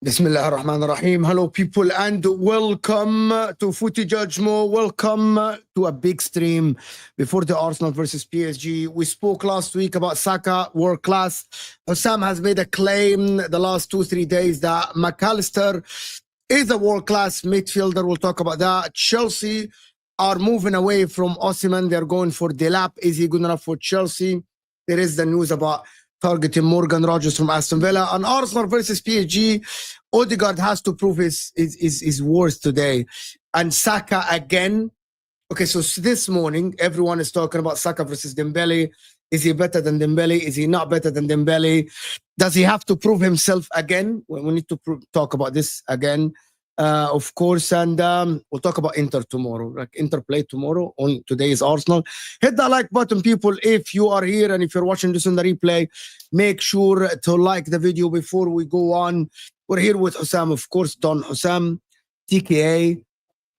Bismillah ar-Rahman ar-Rahim. Hello, people, and welcome to Footy Judgmo. Welcome to a big stream before the Arsenal versus PSG. We spoke last week about Saka, world class. Husam has made a claim the last 2-3 days that McAllister is a world class midfielder. We'll talk about that. Chelsea are moving away from Osimhen. They're going for Delap. Is he good enough for Chelsea? There is the news about targeting Morgan Rogers from Aston Villa. And Arsenal versus PSG, Odegaard has to prove his worth today. And Saka again. Okay, so this morning, everyone is talking about Saka versus Dembele. Is he better than Dembele? Is he not better than Dembele? Does he have to prove himself again? We need to talk about this again, of course. And we'll talk about Inter tomorrow. Like Inter play tomorrow. On today's Arsenal. Hit that like button, people. If you are here and if you're watching this on the replay, make sure to like the video before we go on. We're here with Husam, of course. Don Husam, TKA,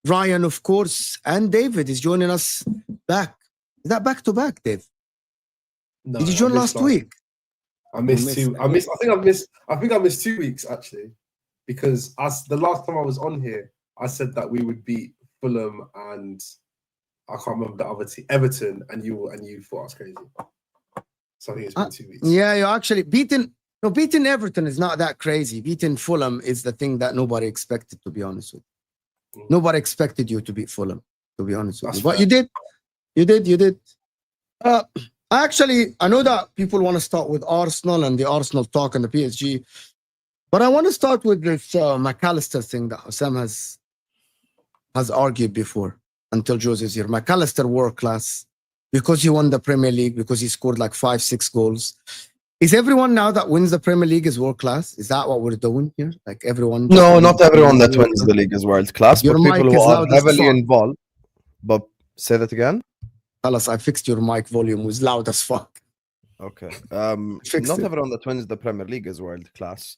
Ryan, of course, and David is joining us back. Is that back to back, Dave? No, did you join last week? I missed two. I think I missed 2 weeks actually, because as the last time I was on here, I said that we would beat Fulham and I can't remember the other team, Everton, and you thought I was crazy. So I think it's been 2 weeks. Yeah, you're actually beating Everton is not that crazy. Beating Fulham is the thing that nobody expected, to be honest with you. Nobody expected you to beat Fulham, to be honest with you. But you did. I know that people want to start with Arsenal and the Arsenal talk and the PSG, but I want to start with this McAllister thing that Husam has argued before until Jordz is here. McAllister world class because he won the Premier League, because he scored like 5-6 goals. Is everyone now that wins the Premier League is world class? Is that what we're doing here? Like everyone? No, not everyone that wins the league is world class, but people who are heavily involved. But say that again. Alas, I fixed your mic volume. It was loud as fuck. Okay. Not everyone that wins the Premier League is world class,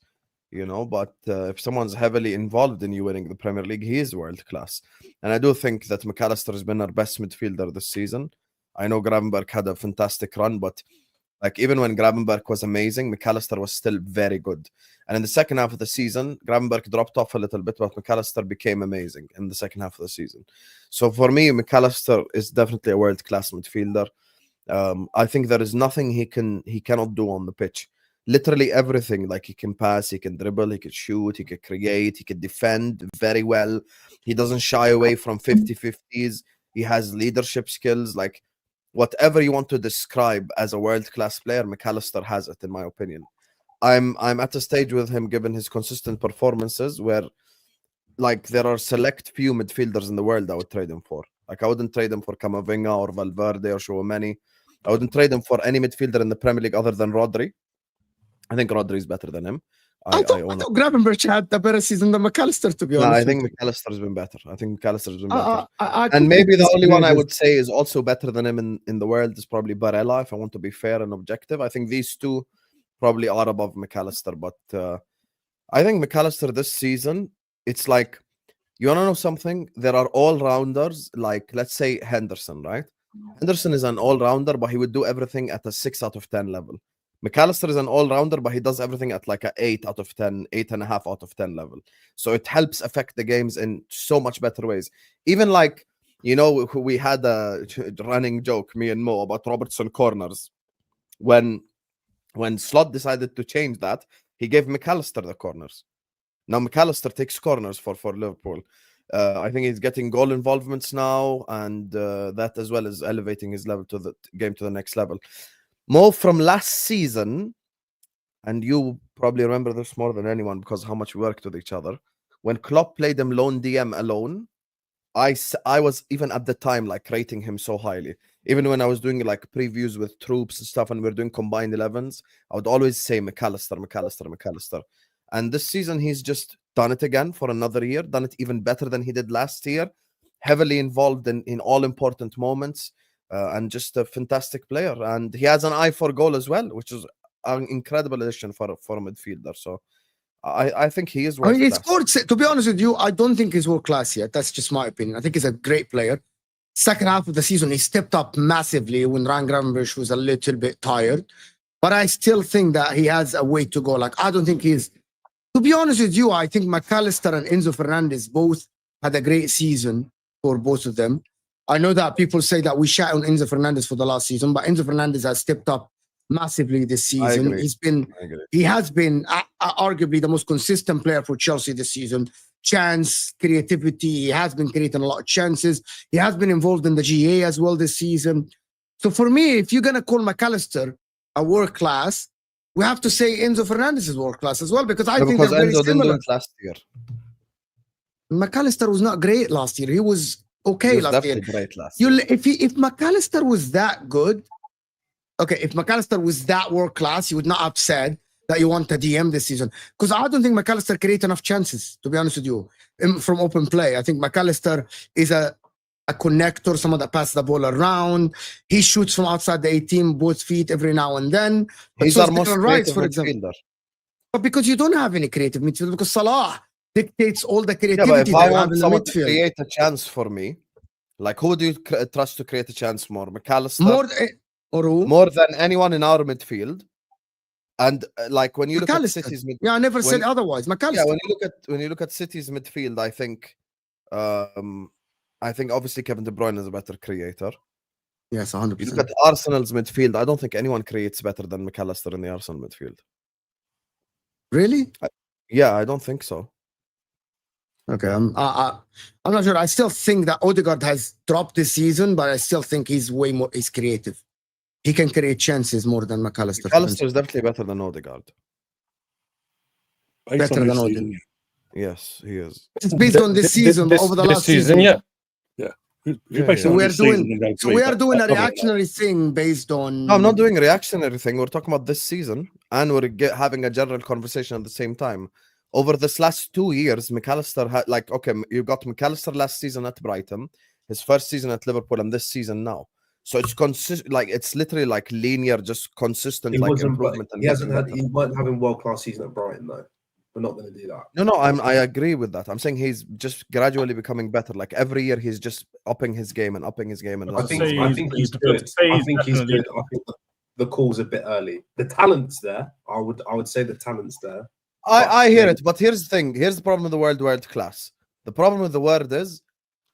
but if someone's heavily involved in you winning the Premier League, he is world class. And I do think that McAllister has been our best midfielder this season. I know Gravenberch had a fantastic run, but like even when Gravenberch was amazing, McAllister was still very good. And in the second half of the season, Gravenberch dropped off a little bit, but McAllister became amazing in the second half of the season. So for me, McAllister is definitely a world-class midfielder. I think there is nothing he cannot do on the pitch. Literally everything. Like he can pass, he can dribble, he can shoot, he can create, he can defend very well. He doesn't shy away from 50-50s. He has leadership skills. Like whatever you want to describe as a world-class player, McAllister has it, in my opinion. I'm at a stage with him, given his consistent performances, where like there are select few midfielders in the world I would trade him for. Like I wouldn't trade him for Camavinga or Valverde or Tchouameni. I wouldn't trade him for any midfielder in the Premier League other than Rodri. I think Rodri is better than him. I thought Gravenberch had a better season than McAllister, to be honest. No, I think McAllister's been better. And maybe the only one I would say is also better than him in the world is probably Barella, if I want to be fair and objective. I think these two probably are above McAllister. But I think McAllister this season, it's like, you want to know something? There are all-rounders, like, let's say Henderson, right? Henderson is an all-rounder, but he would do everything at a 6 out of 10 level. McAllister is an all-rounder, but he does everything at like a 8 out of 10, 8.5 out of 10 level. So it helps affect the games in so much better ways. Even like, we had a running joke, me and Mo, about Robertson corners. When Slot decided to change that, he gave McAllister the corners. Now McAllister takes corners for Liverpool. I think he's getting goal involvements now, and that as well as elevating his level to the game to the next level. Mo, from last season, and you probably remember this more than anyone because how much we worked with each other. When Klopp played him lone DM alone, I was even at the time like rating him so highly. Even when I was doing like previews with troops and stuff, and we were doing combined 11s, I would always say McAllister. And this season, he's just done it again for another year, done it even better than he did last year, heavily involved in all important moments. And just a fantastic player, and he has an eye for goal as well, which is an incredible addition for a midfielder. So I think he is world class. To be honest with you, I don't think he's world class yet. That's just my opinion. I think he's a great player. Second half of the season, he stepped up massively when Ryan Gravenberch was a little bit tired, but I still think that he has a way to go. Like I don't think he's To be honest with you, I think McAllister and Enzo Fernandez both had a great season for both of them. I know that people say that we shat on Enzo Fernandez for the last season, but Enzo Fernandez has stepped up massively this season. He has been arguably the most consistent player for Chelsea this season. Chance, creativity, he has been creating a lot of chances. He has been involved in the GA as well this season. So for me, if you're going to call McAllister a world class, we have to say Enzo Fernandez is world class as well, because I think they're very Enzo similar. Didn't do it last year. McAllister was not great last year. He was okay last year. Great last year. If McAllister was that good, okay, if McAllister was that world class, you would not have said that you want a DM this season. Because I don't think McAllister created enough chances, to be honest with you, from open play. I think McAllister is a connector, someone that passes the ball around. He shoots from outside the 18, both feet every now and then. But He's our most creative midfielder. But because you don't have any creative midfielder, because Salah dictates all the creativity. Yeah, but if I want in someone the to create a chance for me, like who do you trust to create a chance more? McAllister? More than anyone in our midfield. And like when you look at City's midfield, I never said otherwise. McAllister. Yeah, when you look at City's midfield, I think obviously Kevin De Bruyne is a better creator. Yes, 100%. You look at Arsenal's midfield, I don't think anyone creates better than McAllister in the Arsenal midfield. Really? Yeah, I don't think so. Okay, I'm not sure. I still think that Odegaard has dropped this season, but I still think he's way more. He's creative. He can create chances more than McAllister. McAllister is definitely better than Odegaard. Better than Odegaard. Yes, he is. It's based on this season, over the last season. Yeah. So we are doing a reactionary thing based on. No, I'm not doing a reactionary thing. We're talking about this season, and we're having a general conversation at the same time. Over this last 2 years, McAllister had you got McAllister last season at Brighton, his first season at Liverpool, and this season now. So it's it's literally like linear, just consistent improvement. He wasn't having world-class season at Brighton though. We're not going to do that. No, I agree with that. I'm saying he's just gradually becoming better. Like every year, he's just upping his game and upping his game. And I think he's good. I think he's good. I think the call's a bit early. The talent's there. I would say the talent's there. I hear it, but here's the thing. Here's the problem with the word world class. The problem with the word is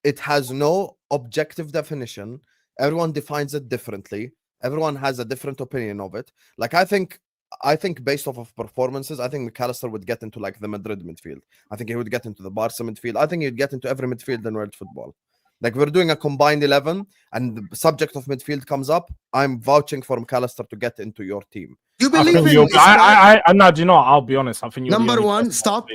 it has no objective definition. Everyone defines it differently. Everyone has a different opinion of it. Like I think based off of performances, I think McAllister would get into like the Madrid midfield. I think he would get into the Barca midfield. I think he'd get into every midfield in world football. Like we're doing a combined 11 and the subject of midfield comes up. I'm vouching for McAllister to get into your team. You believe in no, do you know what? I'll be honest. I think you're number one. Stop.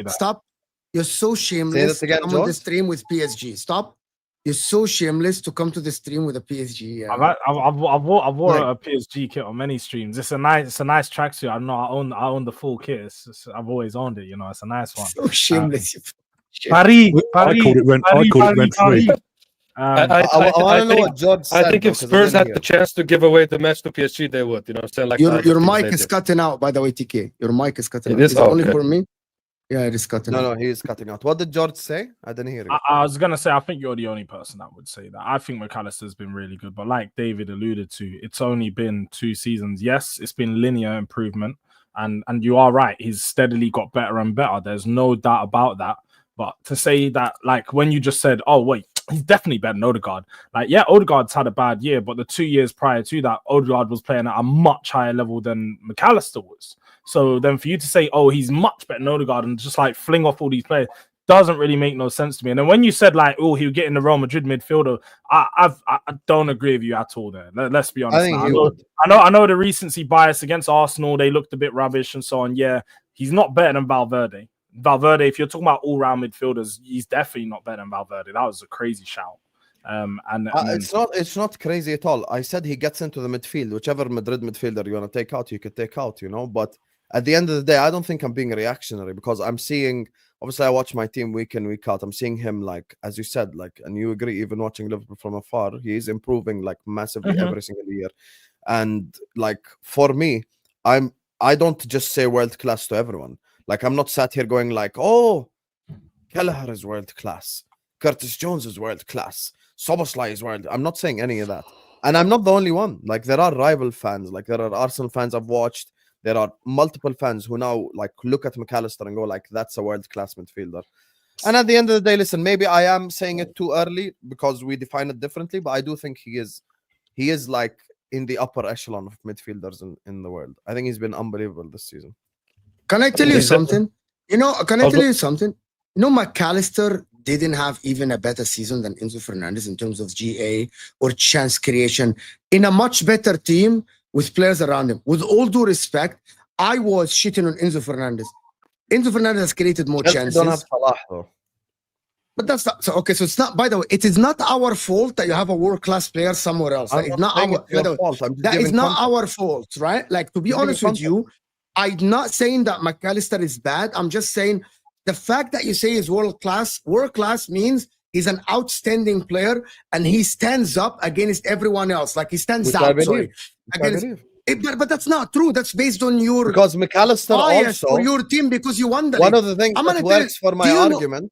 You're so shameless to come on the stream with PSG. Stop. You're so shameless to come to the stream with a PSG. I've wore a PSG kit on many streams. It's a nice tracksuit. I know I own the full kit. I've always owned it. You know, it's a nice one. So shameless. Paris. I called it rent free. I want to know what Jordz said. I think if Spurs had the chance to give away the match to PSG, they would. You know, saying like your mic is cutting out. By the way, TK, your mic is cutting out. Is it only for me? Yeah, it is cutting out. No, he is cutting out. What did Jordz say? I didn't hear it. I was gonna say I think you're the only person that would say that. I think McAllister's been really good, but like David alluded to, it's only been 2 seasons. Yes, it's been linear improvement, and you are right. He's steadily got better and better. There's no doubt about that. But to say that, like when you just said, "Oh wait, he's definitely better than Odegaard." Like, yeah, Odegaard's had a bad year, but the 2 years prior to that, Odegaard was playing at a much higher level than McAllister was. So then for you to say, "Oh, he's much better than Odegaard," and just like fling off all these players doesn't really make no sense to me. And then when you said like, "Oh, he'll get in the Real Madrid midfielder," I don't agree with you at all there. Let's be honest. I know the recency bias against Arsenal. They looked a bit rubbish and so on. Yeah, he's not better than Valverde. Valverde, if you're talking about all-round midfielders, he's definitely not better than Valverde. That was a crazy shout. It's not crazy at all. I said he gets into the midfield. Whichever Madrid midfielder you want to take out, you could take out, you know. But at the end of the day, I don't think I'm being reactionary because I'm seeing, obviously I watch my team week in, week out. I'm seeing him, like, as you said, like, and you agree, even watching Liverpool from afar, he is improving like massively every single year. And like, for me, I don't just say world class to everyone. Like, I'm not sat here going like, "Oh, Kelleher is world class. Curtis Jones is world class. Szoboszlai is world." I'm not saying any of that. And I'm not the only one. Like, there are rival fans. Like, there are Arsenal fans I've watched. there are multiple fans who now like look at McAllister and go like, that's a world-class midfielder. And at the end of the day, listen, maybe I am saying it too early because we define it differently, but I do think he is like in the upper echelon of midfielders in the world. I think he's been unbelievable this season. Can I tell you something? Can I tell you something? McAllister didn't have even a better season than Enzo Fernandez in terms of GA or chance creation in a much better team with players around him. With all due respect, I was shitting on Enzo Fernandez. Enzo Fernandez has created more chances. Don't have Salah, though. But that's not so. Okay, so it's not. By the way, it is not our fault that you have a world-class player somewhere else. It's not our fault. That is not our fault, right? Like, to be honest with you, I'm not saying that McAllister is bad. I'm just saying the fact that you say he's world-class means he's an outstanding player and he stands up against everyone else. Like, he stands out. But that's not true. That's based on your because McAllister also for your team because you won the one league. of the things that works for my argument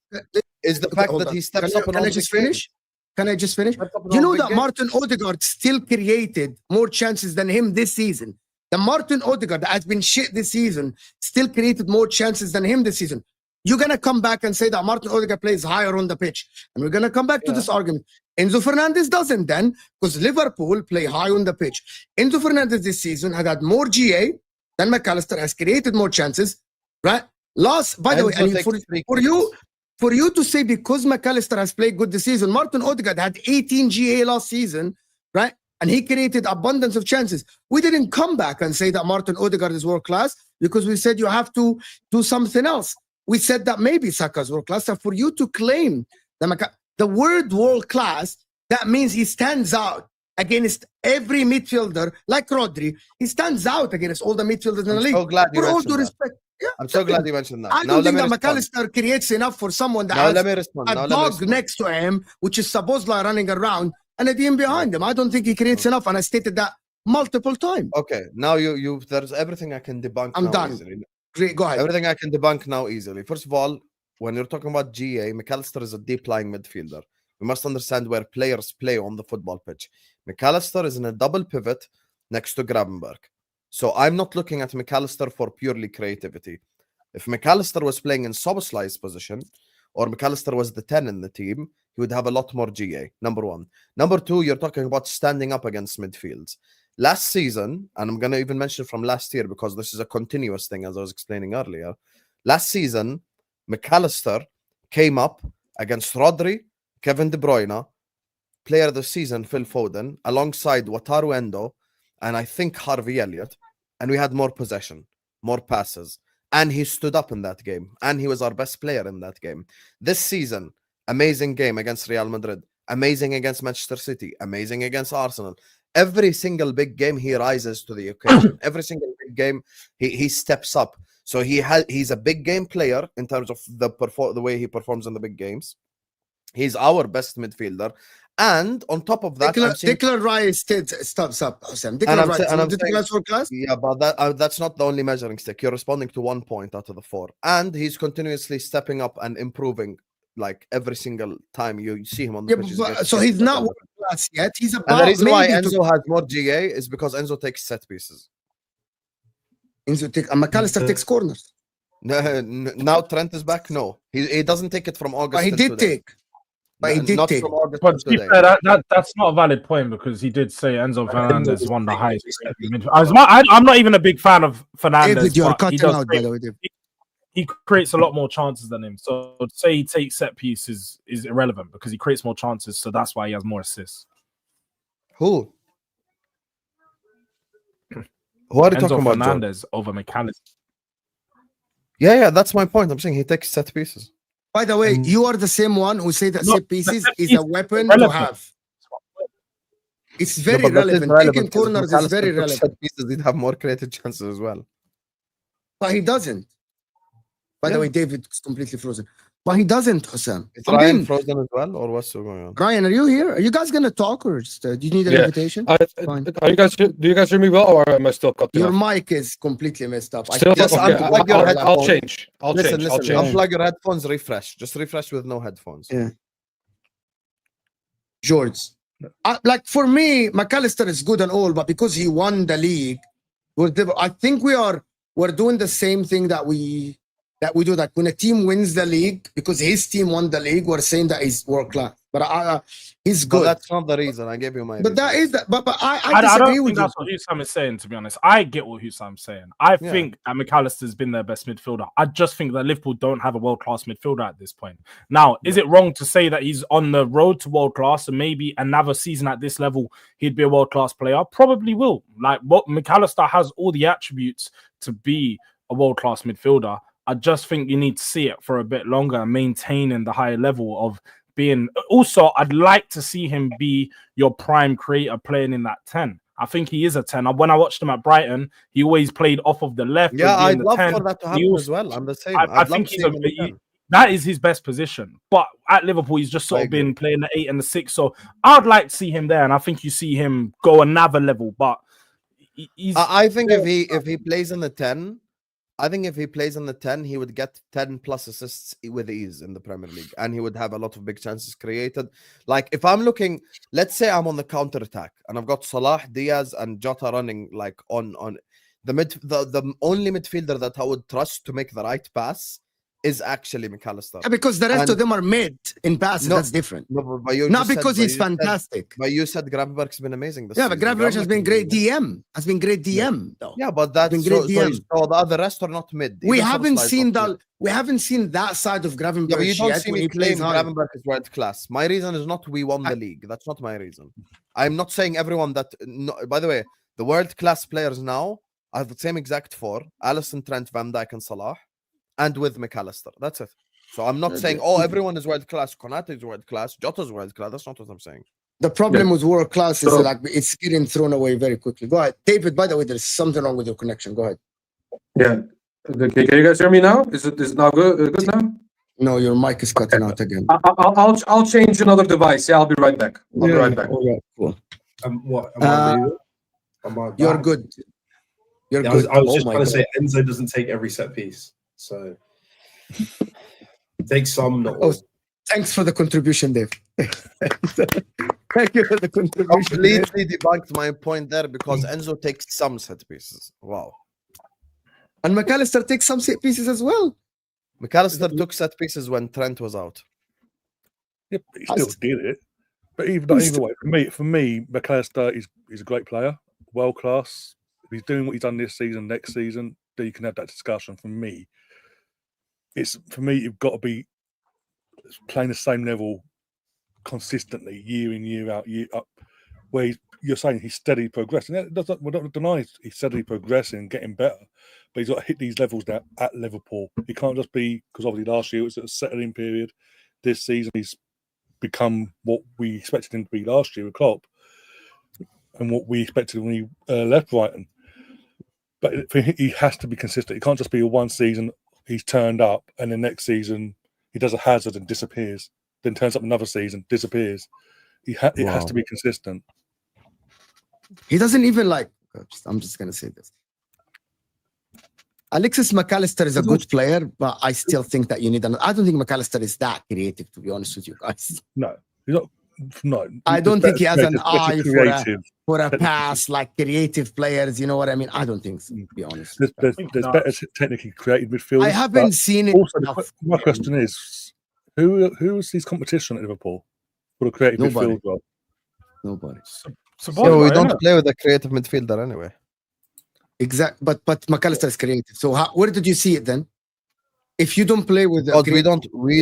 is the fact that he steps up. Can I just finish? Can I just finish? You know that Martin Odegaard still created more chances than him this season. The Martin Odegaard that has been shit this season still created more chances than him this season. You're going to come back and say that Martin Odegaard plays higher on the pitch. And we're going to come back to this argument. Enzo Fernandez doesn't then, because Liverpool play high on the pitch. Enzo Fernandez this season had more GA than McAllister, has created more chances, right? By the way, I mean, for you to say because McAllister has played good this season, Martin Odegaard had 18 GA last season, right? And he created abundance of chances. We didn't come back and say that Martin Odegaard is world class because we said you have to do something else. We said that maybe Saka's world class. So for you to claim the word world class, that means he stands out against every midfielder, like Rodri. He stands out against all the midfielders in the league. So glad you for all mentioned due that. respect. Yeah, I'm so glad you mentioned that. I don't think that McAllister creates enough for someone that has a dog next to him, which is Szoboszlai running around, and a team behind him. I don't think he creates enough, and I stated that multiple times. Okay, now there's everything I can debunk. I'm now done. Easily. Great, go ahead. Everything I can debunk now easily. First of all, when you're talking about GA, McAllister is a deep-lying midfielder. We must understand where players play on the football pitch. McAllister is in a double pivot next to Gravenberg. So I'm not looking at McAllister for purely creativity. If McAllister was playing in Szoboszlai's position, or McAllister was the 10 in the team, he would have a lot more GA, number one. Number two, you're talking about standing up against midfields. Last season, and I'm going to even mention from last year because this is a continuous thing, as I was explaining earlier. Last season, McAllister came up against Rodri, Kevin De Bruyne, player of the season, Phil Foden, alongside Wataru Endo, and I think Harvey Elliott, and we had more possession, more passes, and he stood up in that game, and he was our best player in that game. This season, amazing game against Real Madrid, amazing against Manchester City, amazing against Arsenal. Every single big game, he rises to the occasion. Every single big game, he steps up. So he's a big game player in terms of the way he performs in the big games. He's our best midfielder. And on top of that, Declan Rice stops up. Declan Rice world class? Yeah, but that's not the only measuring stick. You're responding to 1 point out of the 4. And he's continuously stepping up and improving. Like every single time you see him on the pitch. So he's not world class yet. He's about. And the reason why Enzo has more GA is because Enzo takes set pieces. McAllister takes corners. No, now Trent is back. No, he doesn't take it from August. But he did take. But he did take. But that's not a valid point because he did say Enzo Fernandez won the highest. I'm not even a big fan of Fernandez. David, you're cutting out, by the way, David. He creates a lot more chances than him. So to say he takes set pieces is irrelevant because he creates more chances. So that's why he has more assists. Who are you Enzo talking about? Fernandez over McAllister. Yeah, that's my point. I'm saying he takes set pieces. By the way, you are the same one who say that set pieces is a weapon to have. It's very relevant. Taking corners is very relevant. Set pieces, he'd have more creative chances as well. But he doesn't. By the way, David is completely frozen. But he doesn't, Husam. Is Ryan frozen as well, or what's going on? Ryan, are you here? Are you guys going to talk, or just, do you need an invitation? Do you guys hear me well, or am I still cut Your mic is completely messed up. I'll change. Listen. Unplug your headphones, refresh. Just refresh with no headphones. Yeah. Jordz. Like, for me, McAllister is good and all, but because he won the league, I think we're doing the same thing that we do. That when a team wins the league, because his team won the league, we're saying that he's world class. But he's good. But that's not the reason. I gave you my. But reason. that is that. But I I disagree don't with think you. that's what Husam is saying, to be honest. I get what Husam's saying. I think that McAllister's been their best midfielder. I just think that Liverpool don't have a world-class midfielder at this point. Now, is it wrong to say that he's on the road to world-class and maybe another season at this level he'd be a world-class player? Probably will. Like, what McAllister has all the attributes to be a world-class midfielder. I just think you need to see it for a bit longer and maintaining the higher level of being. Also, I'd like to see him be your prime creator playing in that 10. I think he is a 10. When I watched him at Brighton, he always played off of the left. Yeah, I'd love 10. for that to happen as well. I'm the same. I think that is his best position. But at Liverpool, he's just sort of been playing the 8 and the 6. So I'd like to see him there, and I think you see him go another level. But I think if he plays in the 10. I think if he plays in the 10, he would get 10 plus assists with ease in the Premier League, and he would have a lot of big chances created. Like if I'm looking, let's say I'm on the counter attack and I've got Salah, Diaz, and Jota running like on the only midfielder that I would trust to make the right pass is actually McAllister. Because the rest of them are mid in passes. That's different. No, not because he's fantastic. But you said Gravenberch's been amazing this season. But Gravenberch has been great DM. Has been great DM though. Yeah, but that's been great DM. So the rest are not mid. We haven't seen that side of Gravenberch. Yeah, but you don't see me claim Gravenberch is world class. My reason is not we won the league. That's not my reason. I'm not saying everyone that. No, by the way, the world class players now are the same exact 4: Alisson, Trent, Van Dijk, and Salah. And with McAllister. That's it. So I'm not saying, everyone is world class. Konate is world class. Jota's world class. That's not what I'm saying. The problem with world class is like it's getting thrown away very quickly. Go ahead. David, by the way, there's something wrong with your connection. Go ahead. Yeah. Can you guys hear me now? Is it now good now? No, your mic is cutting out again. I'll change another device. Yeah, I'll be right back. I'll be right back. All right, cool. You're good. You're good. I was just trying to say Enzo doesn't take every set piece. So take some, not all. Thanks for the contribution, Dave. Thank you for the contribution. Completely debunked my point there because Enzo takes some set pieces. Wow. And McAllister takes some set pieces as well. McAllister took set pieces when Trent was out. Yeah, but he still did it. But either way, for me, McAllister is a great player, world class. If he's doing what he's done this season, next season, then you can have that discussion. For me, you've got to be playing the same level consistently, year in, year out, year up. Where you're saying he's steadily progressing. We're not denying he's steadily progressing, getting better. But he's got to hit these levels now at Liverpool. He can't just be, because obviously last year it was a settling period. This season he's become what we expected him to be last year with Klopp, and what we expected when he left Brighton. But he has to be consistent. It can't just be a one season. He's turned up, and the next season he does a hazard and disappears. Then turns up another season, disappears. It has to be consistent. He doesn't even like. I'm just gonna say this. Alexis McAllister is a good player, but I still think that you need another. I don't think McAllister is that creative, to be honest with you guys. No, he's not. No, I don't think he has an eye for a pass like creative players. You know what I mean? I don't think so, to be honest. There's better technically created midfielders. I haven't seen it. Also, my question is, who is his competition at Liverpool for the creative midfield role? Nobody. So we don't play with a creative midfielder anyway. Exactly, but McAllister is creative. So where did you see it then? If you don't play with, we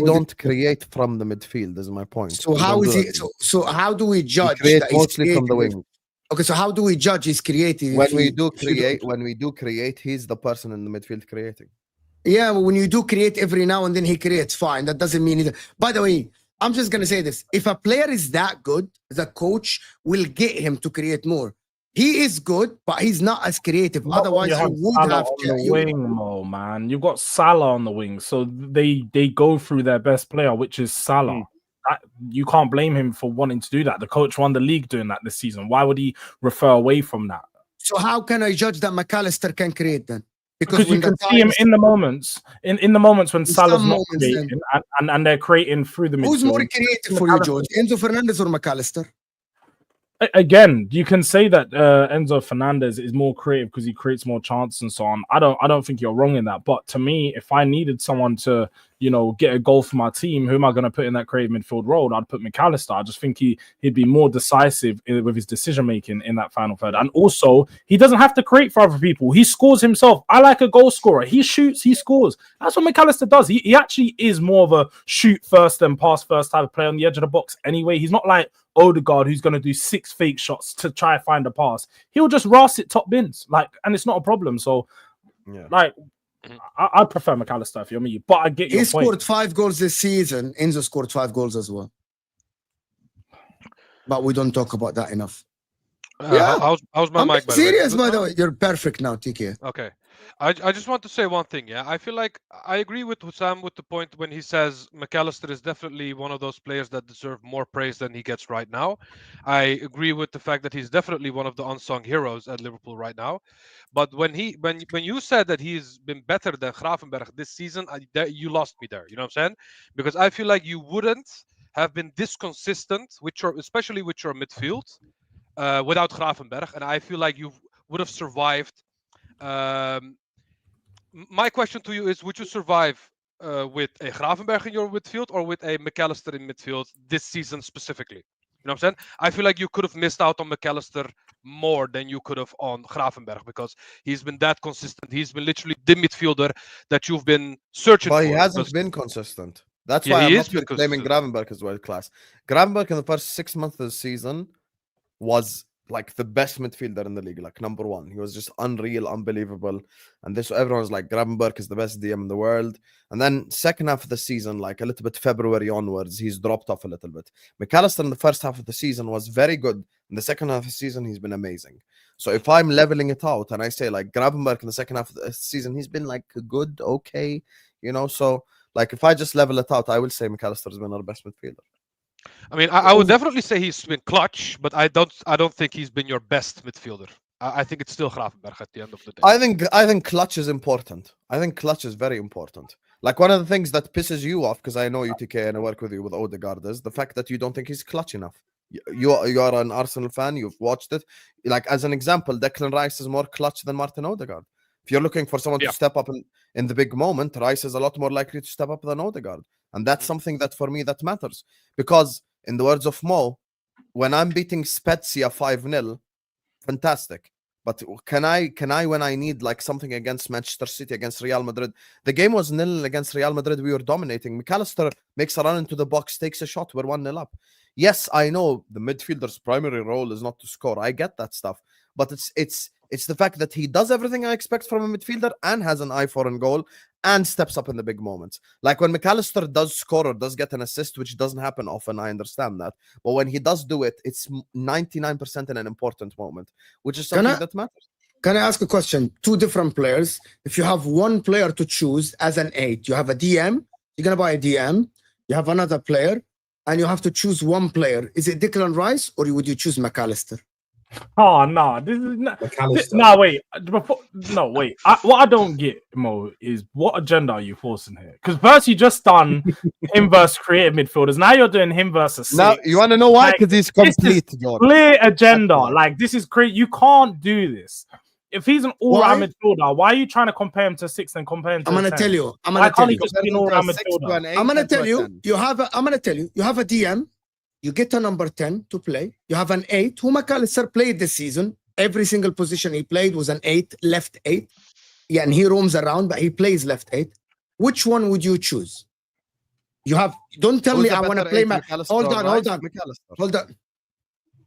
don't create from the midfield. Is my point. So how is he? So how do we judge? Create mostly from the wing. Okay, so how do we judge his creative? When we do create, he's the person in the midfield creating. Yeah, when you do create every now and then, he creates. Fine, that doesn't mean either. By the way, I'm just gonna say this: if a player is that good, the coach will get him to create more. He is good, but he's not as creative. Otherwise, you would have on the wing, Mo, man. You've got Salah on the wing, so they go through their best player, which is Salah. You can't blame him for wanting to do that. The coach won the league doing that this season. Why would he refer away from that? So how can I judge that McAllister can create then? Because you can see him in the moments, in the moments when Salah's not creating, and they're creating through the midfield. Who's more creative for you, George? Enzo Fernandez or McAllister? Again, you can say that Enzo Fernandez is more creative because he creates more chances and so on. I don't think you're wrong in that. But to me, if I needed someone to, get a goal for my team, who am I going to put in that creative midfield role? I'd put McAllister. I just think he'd be more decisive with his decision making in that final third. And also, he doesn't have to create for other people. He scores himself. I like a goal scorer. He shoots, he scores. That's what McAllister does. He actually is more of a shoot first and pass first type of player on the edge of the box anyway. He's not like Odegaard, who's going to do 6 fake shots to try and find a pass. He'll just ras it top bins, and it's not a problem. So, I prefer McAllister if you're me, but I get your point. He scored 5 goals this season. Enzo scored 5 goals as well, but we don't talk about that enough. How's my mic? Serious, by the way. You're perfect now, TK. Okay. I just want to say one thing, I feel like I agree with Husam with the point when he says McAllister is definitely one of those players that deserve more praise than he gets right now. I agree with the fact that he's definitely one of the unsung heroes at Liverpool right now. But when you said that he's been better than Gravenberch this season, you lost me there. You know what I'm saying? Because I feel like you wouldn't have been this consistent especially with your midfield without Gravenberch, and I feel like you would have survived. My question to you is, would you survive with a Gravenberch in your midfield or with a McAllister in midfield this season specifically? You know what I'm saying? I feel like you could have missed out on McAllister more than you could have on Gravenberch because he's been that consistent. He's been literally the midfielder that you've been searching for. But he hasn't been consistent. That's why I'm not claiming Gravenberch as world class. Gravenberch in the first 6 months of the season was like the best midfielder in the league, like number 1. He was just unreal, unbelievable. And everyone was like, Gravenberch is the best DM in the world. And then second half of the season, like a little bit February onwards, he's dropped off a little bit. McAllister in the first half of the season was very good. In the second half of the season, he's been amazing. So if I'm leveling it out and I say like Gravenberch in the second half of the season, he's been like good, okay, so like if I just level it out, I will say McAllister has been our best midfielder. I mean, I would definitely say he's been clutch, but I don't think he's been your best midfielder. I think it's still Gravenberch at the end of the day. I think clutch is important. I think clutch is very important. Like one of the things that pisses you off, because I know you, TK, and I work with you with Odegaard, is the fact that you don't think he's clutch enough. You are an Arsenal fan. You've watched it. Like as an example, Declan Rice is more clutch than Martin Odegaard. If you're looking for someone to step up in the big moment, Rice is a lot more likely to step up than Odegaard. And that's something that for me that matters. Because in the words of Mo, when I'm beating Spezia 5-0, fantastic. But can I when I need like something against Manchester City, against Real Madrid? The game was 0-0 against Real Madrid. We were dominating. McAllister makes a run into the box, takes a shot. We're 1-0 up. Yes, I know the midfielder's primary role is not to score. I get that stuff. But it's the fact that he does everything I expect from a midfielder and has an eye for a goal and steps up in the big moments. Like when McAllister does score or does get an assist, which doesn't happen often, I understand that. But when he does do it, it's 99% in an important moment, which is something that matters. Can I ask a question? 2 different players. If you have one player to choose as an 8, you have a DM, you're going to buy a DM, you have another player, and you have to choose one player. Is it Declan Rice or would you choose McAllister? Oh no! This is not. Wait. What I don't get, Mo, is what agenda are you forcing here? Because first you just done him versus creative midfielders. Now you're doing him versus. Now you want to know why? Because he's complete. Clear agenda. Like this is crazy. You can't do this. If he's an all-round midfielder, why are you trying to compare him to 6 and compare him to? I'm gonna tell you. I'm gonna tell you. You have a DM. You get a number 10 to play. You have an 8 who McAllister played this season. Every single position he played was an 8, left 8. Yeah, and he roams around, but he plays left 8. Which one would you choose? Don't tell me I want to play Hold on.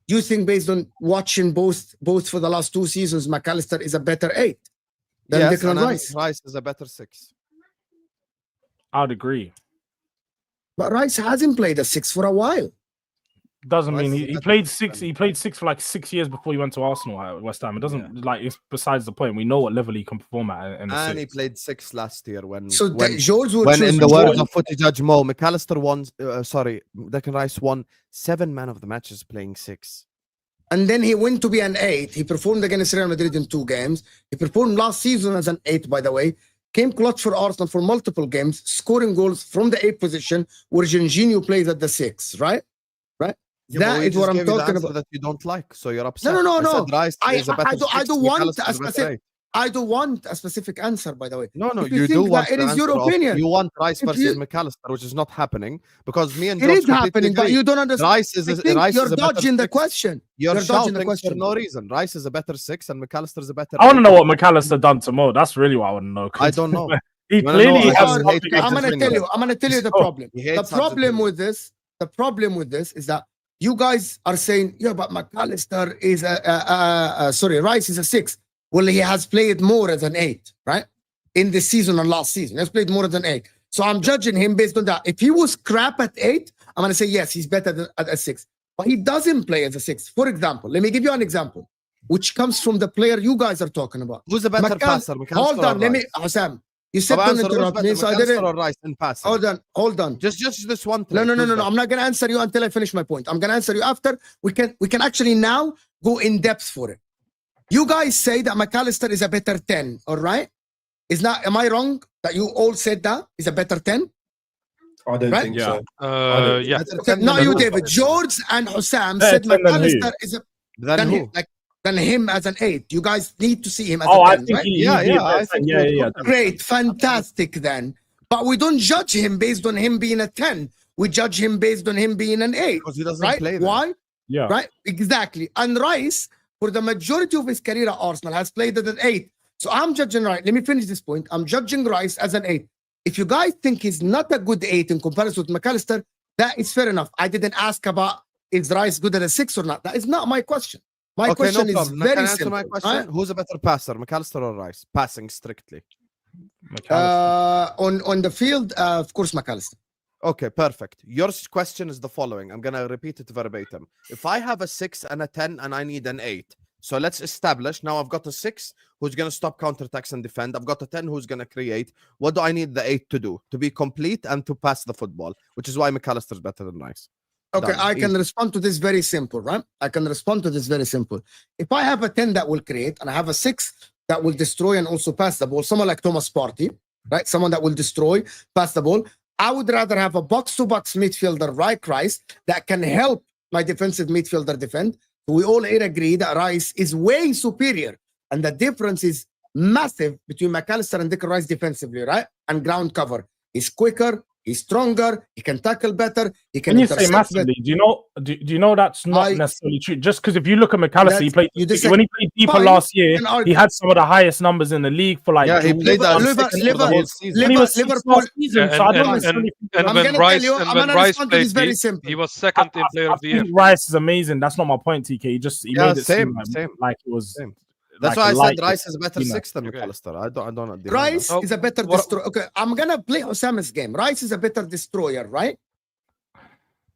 You think based on watching both for the last 2 seasons, McAllister is a better 8 than Declan Rice? Rice is a better 6. I'd agree. But Rice hasn't played a 6 for a while. Doesn't mean he played 6. He played 6 for like 6 years before he went to Arsenal at West Ham. It doesn't it's besides the point. We know what level he can perform at. And he played 6 last year when Jordz would when in the words of footy judge Mo, McAllister won. Declan Rice won 7 man of the matches playing 6. And then he went to be an 8. He performed against Real Madrid in 2 games. He performed last season as an 8, by the way. Came clutch for Arsenal for multiple games, scoring goals from the 8 position, where Jorginho plays at the 6, right? That is what I'm talking about. That you don't like, so you're upset. No. I said Rice is a better I don't want a McAllister's better specific. I don't want a specific answer, by the way. No, If you you do think want that it the is your answer of- opinion. You want Rice If versus you- McAllister, which is not happening because me and It Jordz is happening, but agree. you don't understand. Rice is I think Rice you're is a better dodging the six. question. You're dodging the shouting question. for no reason. Rice is a better 6 and McAllister is a better. I want to 8. know what McAllister done to Mo. That's really what I want to know. I don't know. He You wanna know? clearly I has don't something hate against I'm gonna Argentina. tell you. I'm gonna tell you the Oh, problem. he The hates problem Argentina. with this. The problem with this is that you guys are saying, yeah, but McAllister is Rice is a 6. Well, he has played more as an 8, right? In this season and last season, he has played more than 8. So I'm judging him based on that. If he was crap at 8, I'm gonna say yes, he's better than at a 6. But he doesn't play as a 6. For example, let me give you an example, which comes from the player you guys are talking about. Who's a better passer? Hold on, let me, Husam. You said don't interrupt me, so I didn't. Or Rice in passing? Hold on. Just this one thing. No. I'm not gonna answer you until I finish my point. I'm gonna answer you after. We can actually now go in depth for it. You guys say that McAllister is a better 10, all right? Am I wrong that you all said that is a better 10? I don't Right? think Yeah. so. Yeah. Okay, not you, David. Jordz and Husam said 10 than McAllister is a Then who? than him as an 8. You guys need to see him as Oh, a I 10, think right? I think yeah. Great, fantastic then. But we don't judge him based on him being a 10. We judge him based on him being an 8. Because he doesn't Right? play there. Why? Yeah. Right? Exactly. And Rice, for the majority of his career at Arsenal, has played at an 8. So I'm judging Rice. Let me finish this point. I'm judging Rice as an 8. If you guys think he's not a good 8 in comparison with McAllister, that is fair enough. I didn't ask about is Rice good at a 6 or not. That is not my question. My question is Can I very answer simple. my question? Right? Who's a better passer, McAllister or Rice? Passing strictly. On the field, of course, McAllister. Okay, perfect. Your question is the following. I'm gonna repeat it verbatim. If I have a 6 and a 10 and I need an 8, so let's establish now I've got a 6 who's gonna stop counterattacks and defend. I've got a 10 who's gonna create. What do I need the 8 to do? To be complete and to pass the football, which is why McAllister is better than Rice. Okay, Done. I can Easy. respond to this very simple, right? I can respond to this very simple. If I have a 10 that will create and I have a 6 that will destroy and also pass the ball, someone like Thomas Partey, right? Someone that will destroy, pass the ball. I would rather have a box-to-box midfielder like Rice that can help my defensive midfielder defend. So we all here agree that Rice is way superior. And the difference is massive between McAllister and Declan Rice defensively, right? And ground cover. He's quicker, he's stronger, he can tackle better, he can When you say intercept massively, do you know that's not necessarily true? Just because if you look at McAllister, he played when he played deeper Fine, last year, can argue. he had some of the highest numbers in the league for like. Yeah, he played that Liverpool. And when Rice played, he was second in player of the year. Rice is amazing. That's not my point, TK. He made it seem like it was. That's like why I said Rice is a better 6 than Okay. McAllister. I don't. Rice is a better destroyer. Okay, I'm gonna play Husam's game. Rice is a better destroyer, right?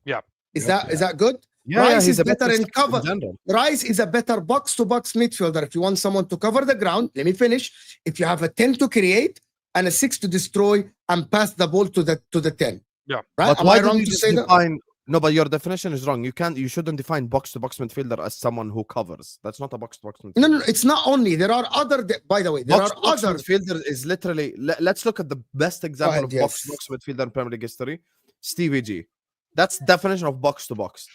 Yeah. Is that good? Yeah, Rice he's is a better in 6 cover. general. Rice is a better box-to-box midfielder. If you want someone to cover the ground, let me finish. If you have a 10 to create and a 6 to destroy and pass the ball to the 10. Yeah. Right? But Am why I wrong did to you say that? define? No, but your definition is wrong. You shouldn't define box-to-box midfielder as someone who covers. That's not a box-to-box midfielder. No, it's not only. There are other. By the way, there are Box-to-box other. midfielder is literally. Let's look at the best example of yes. box-to-box midfielder in Premier League history, Stevie G. That's definition of box-to-box.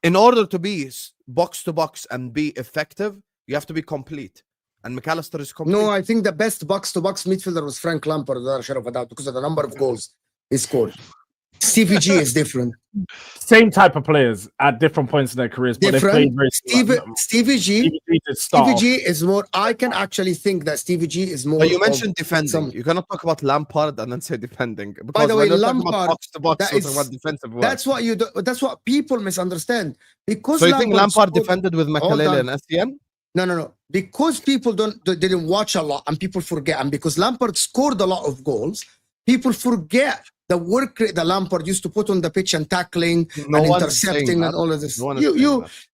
In order to be box-to-box and be effective, you have to be complete. And McAllister is complete. No, I think the best box-to-box midfielder was Frank Lampard, without a shadow of a doubt, because of the number of goals he scored. Stevie G is different. Same type of players at different points in their careers, but they played very Stevie G is more. I can actually think that Stevie G is more. But you mentioned defending. You cannot talk about Lampard and then say defending. Because by the way, Lampard, Lampard, that's what you do. That's what people misunderstand. Because so you think Lampard defended with Makelele and SDN? No. Because people didn't watch a lot and people forget, and because Lampard scored a lot of goals, people forget the work rate that Lampard used to put on the pitch and tackling and intercepting and all of this.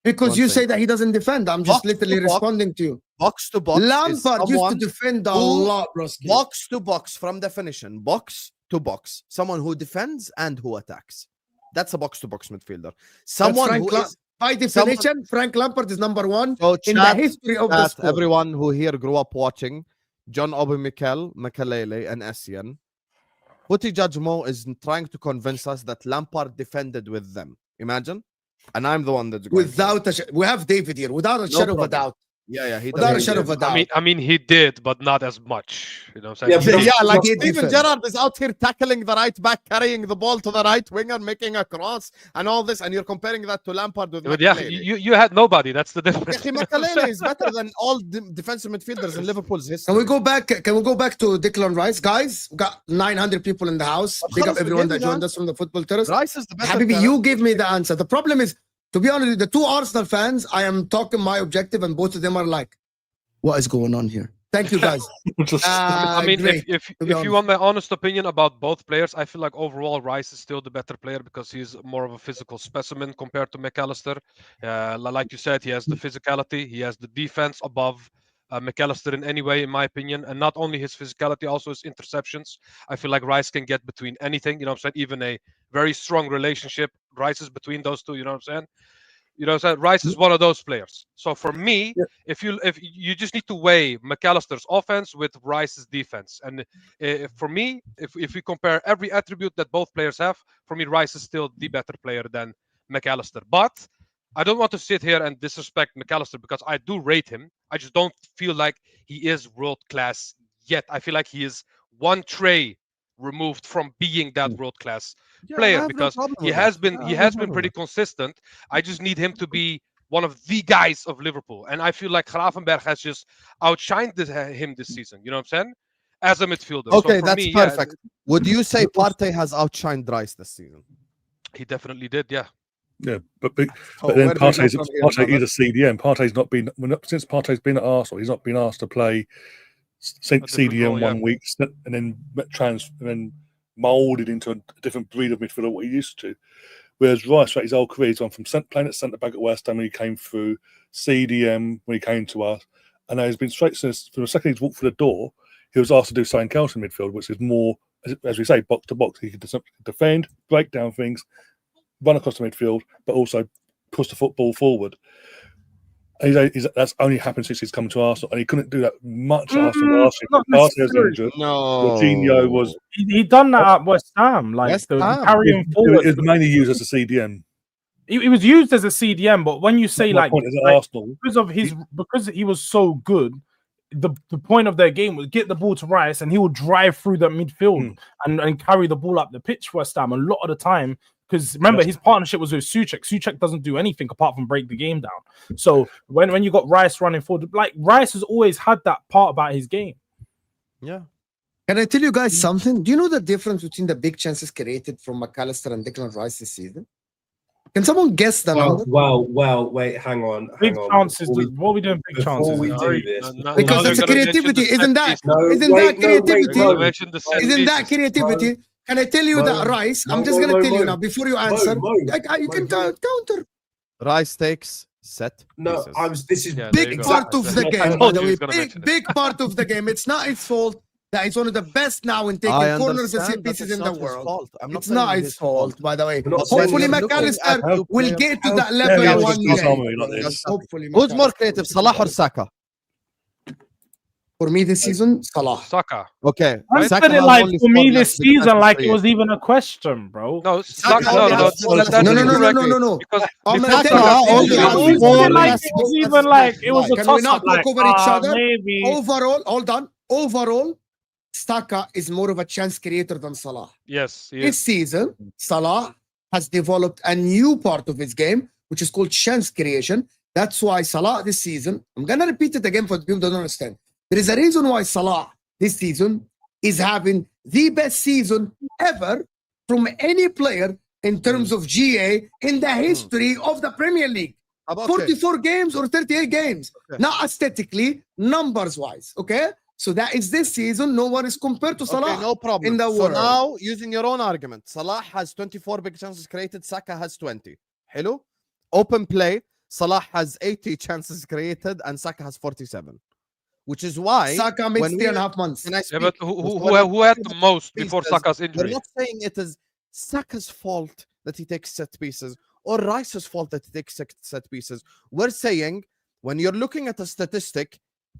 Because you say that he doesn't defend. I'm just literally responding to you. Box to box. Lampard used to defend a lot, broski. Box to box, from definition. Box to box. Someone who defends and who attacks. That's a box to box midfielder. Someone who is, by definition, Frank Lampard is number one in the history of the sport. Everyone who here grew up watching John Obi Mikel, Makelele, and Essien. Footy Judge Mo is trying to convince us that Lampard defended with them. Imagine. And I'm the one that's going Without we have David here, without a shadow of a doubt. Yeah, he Without a does. shadow of a doubt. I mean, he did, but not as much. You know what I'm Yeah, saying? but Like He did Steven defend. Gerrard is out here tackling the right back, carrying the ball to the right winger, making a cross, and all this, and you're comparing that to Lampard with But yeah, Makelele. you had nobody. That's the difference. Makelele is better than all defensive midfielders in Liverpool's history. Can we go back? Can we go back to Declan Rice, guys? We got 900 people in the house. Big up everyone that joined us from the football terrace. Rice is the better Habibi, player. you give me the answer. The problem is, to be honest, the two Arsenal fans, I am talking my objective, and both of them are like, what is going on here? Thank you, guys. I mean, Great, if to be you want my honest opinion about both players, I feel like overall Rice is still the better player because he's more of a physical specimen compared to McAllister. Like you said, he has the physicality, he has the defense above McAllister in any way, in my opinion. And not only his physicality, also his interceptions. I feel like Rice can get between anything. You know what I'm saying? Even a very strong relationship, Rice is between those two. You know what I'm saying? You know, so Rice is one of those players. So for me, if you just need to weigh McAllister's offense with Rice's defense, and for me, if we compare every attribute that both players have, for me, Rice is still the better player than McAllister. But I don't want to sit here and disrespect McAllister because I do rate him. I just don't feel like he is world class yet. I feel like he is one tray removed from being that world class player because he has been pretty consistent. I just need him to be one of the guys of Liverpool, and I feel like Gravenberch has just outshined him this season. You know what I'm saying? As a midfielder. Okay, so that's perfect. Would you say Partey has outshined Rice this season? He definitely did. Yeah. Yeah, but then Partey is a CDM. Partey's not been since Partey's been at Arsenal. He's not been asked to play CDM role, 1 week and then molded into a different breed of midfielder what he used to. Whereas Rice, throughout his whole career, he's gone from playing at centre back at West Ham when he came through, CDM when he came to us, and now he's been straight since from the second he's walked through the door. He was asked to do something else in midfield, which is more, as we say, box to box. He could defend, break down things, run across the midfield, but also push the football forward. That's only happened since he's come to Arsenal, and he couldn't do that much at Arsenal last year. Partey was injured. No, Coutinho was. He done that at West Ham, like West the Ham. carrying forward. It was mainly used as a CDM. He was used as a CDM, but when you say My point is at Arsenal, because he was so good, the point of their game was get the ball to Rice, and he would drive through the midfield and carry the ball up the pitch for West Ham a lot of the time. Because remember, his partnership was with Souček. Souček doesn't do anything apart from break the game down. So when you got Rice running forward, like Rice has always had that part about his game. Yeah. Can I tell you guys something? Do you know the difference between the big chances created from McAllister and Declan Rice this season? Can someone guess the number? Well, wait, hang on. Big chances. What are we doing? Big chances. Before we do this, Because that's a creativity, isn't that? Isn't that creativity? Can I tell you that Rice? I'm just gonna tell you now before you answer. You can counter. Rice takes set. No, pieces. This is Big part of the game. By the way, big part of the game. It's not his fault that he's one of the best now in taking corners and set pieces in the world. It's not his fault, by the way. Hopefully, McAllister will get to that level one day. Hopefully, who's more creative, Salah or Saka? For me this season, Salah. Saka. Okay. I said it like for me this season, like it was even a question, bro. No, Saka. No. Because I'm Saka even like it was a Can toss we not up. talk over each other? Maybe. Overall, hold on. Overall, Saka is more of a chance creator than Salah. Yes. This season, Salah has developed a new part of his game, which is called chance creation. That's why Salah this season, I'm gonna repeat it again for the people that don't understand. There is a reason why Salah this season is having the best season ever from any player in terms of GA in the history of the Premier League. 44 games or 38 games. Not aesthetically, numbers wise. Okay? So that is this season. No one is compared to Salah. No problem. In the world. So now, using your own argument, Salah has 24 big chances created, Saka has 20. Hello? Open play, Salah has 80 chances created and Saka has 47. Which is why Saka missed 3.5 months. Yeah, but who had the most before Saka's injury? We're not saying it is Saka's fault that he takes set pieces or Rice's fault that he takes set pieces. We're saying when you're looking at a statistic,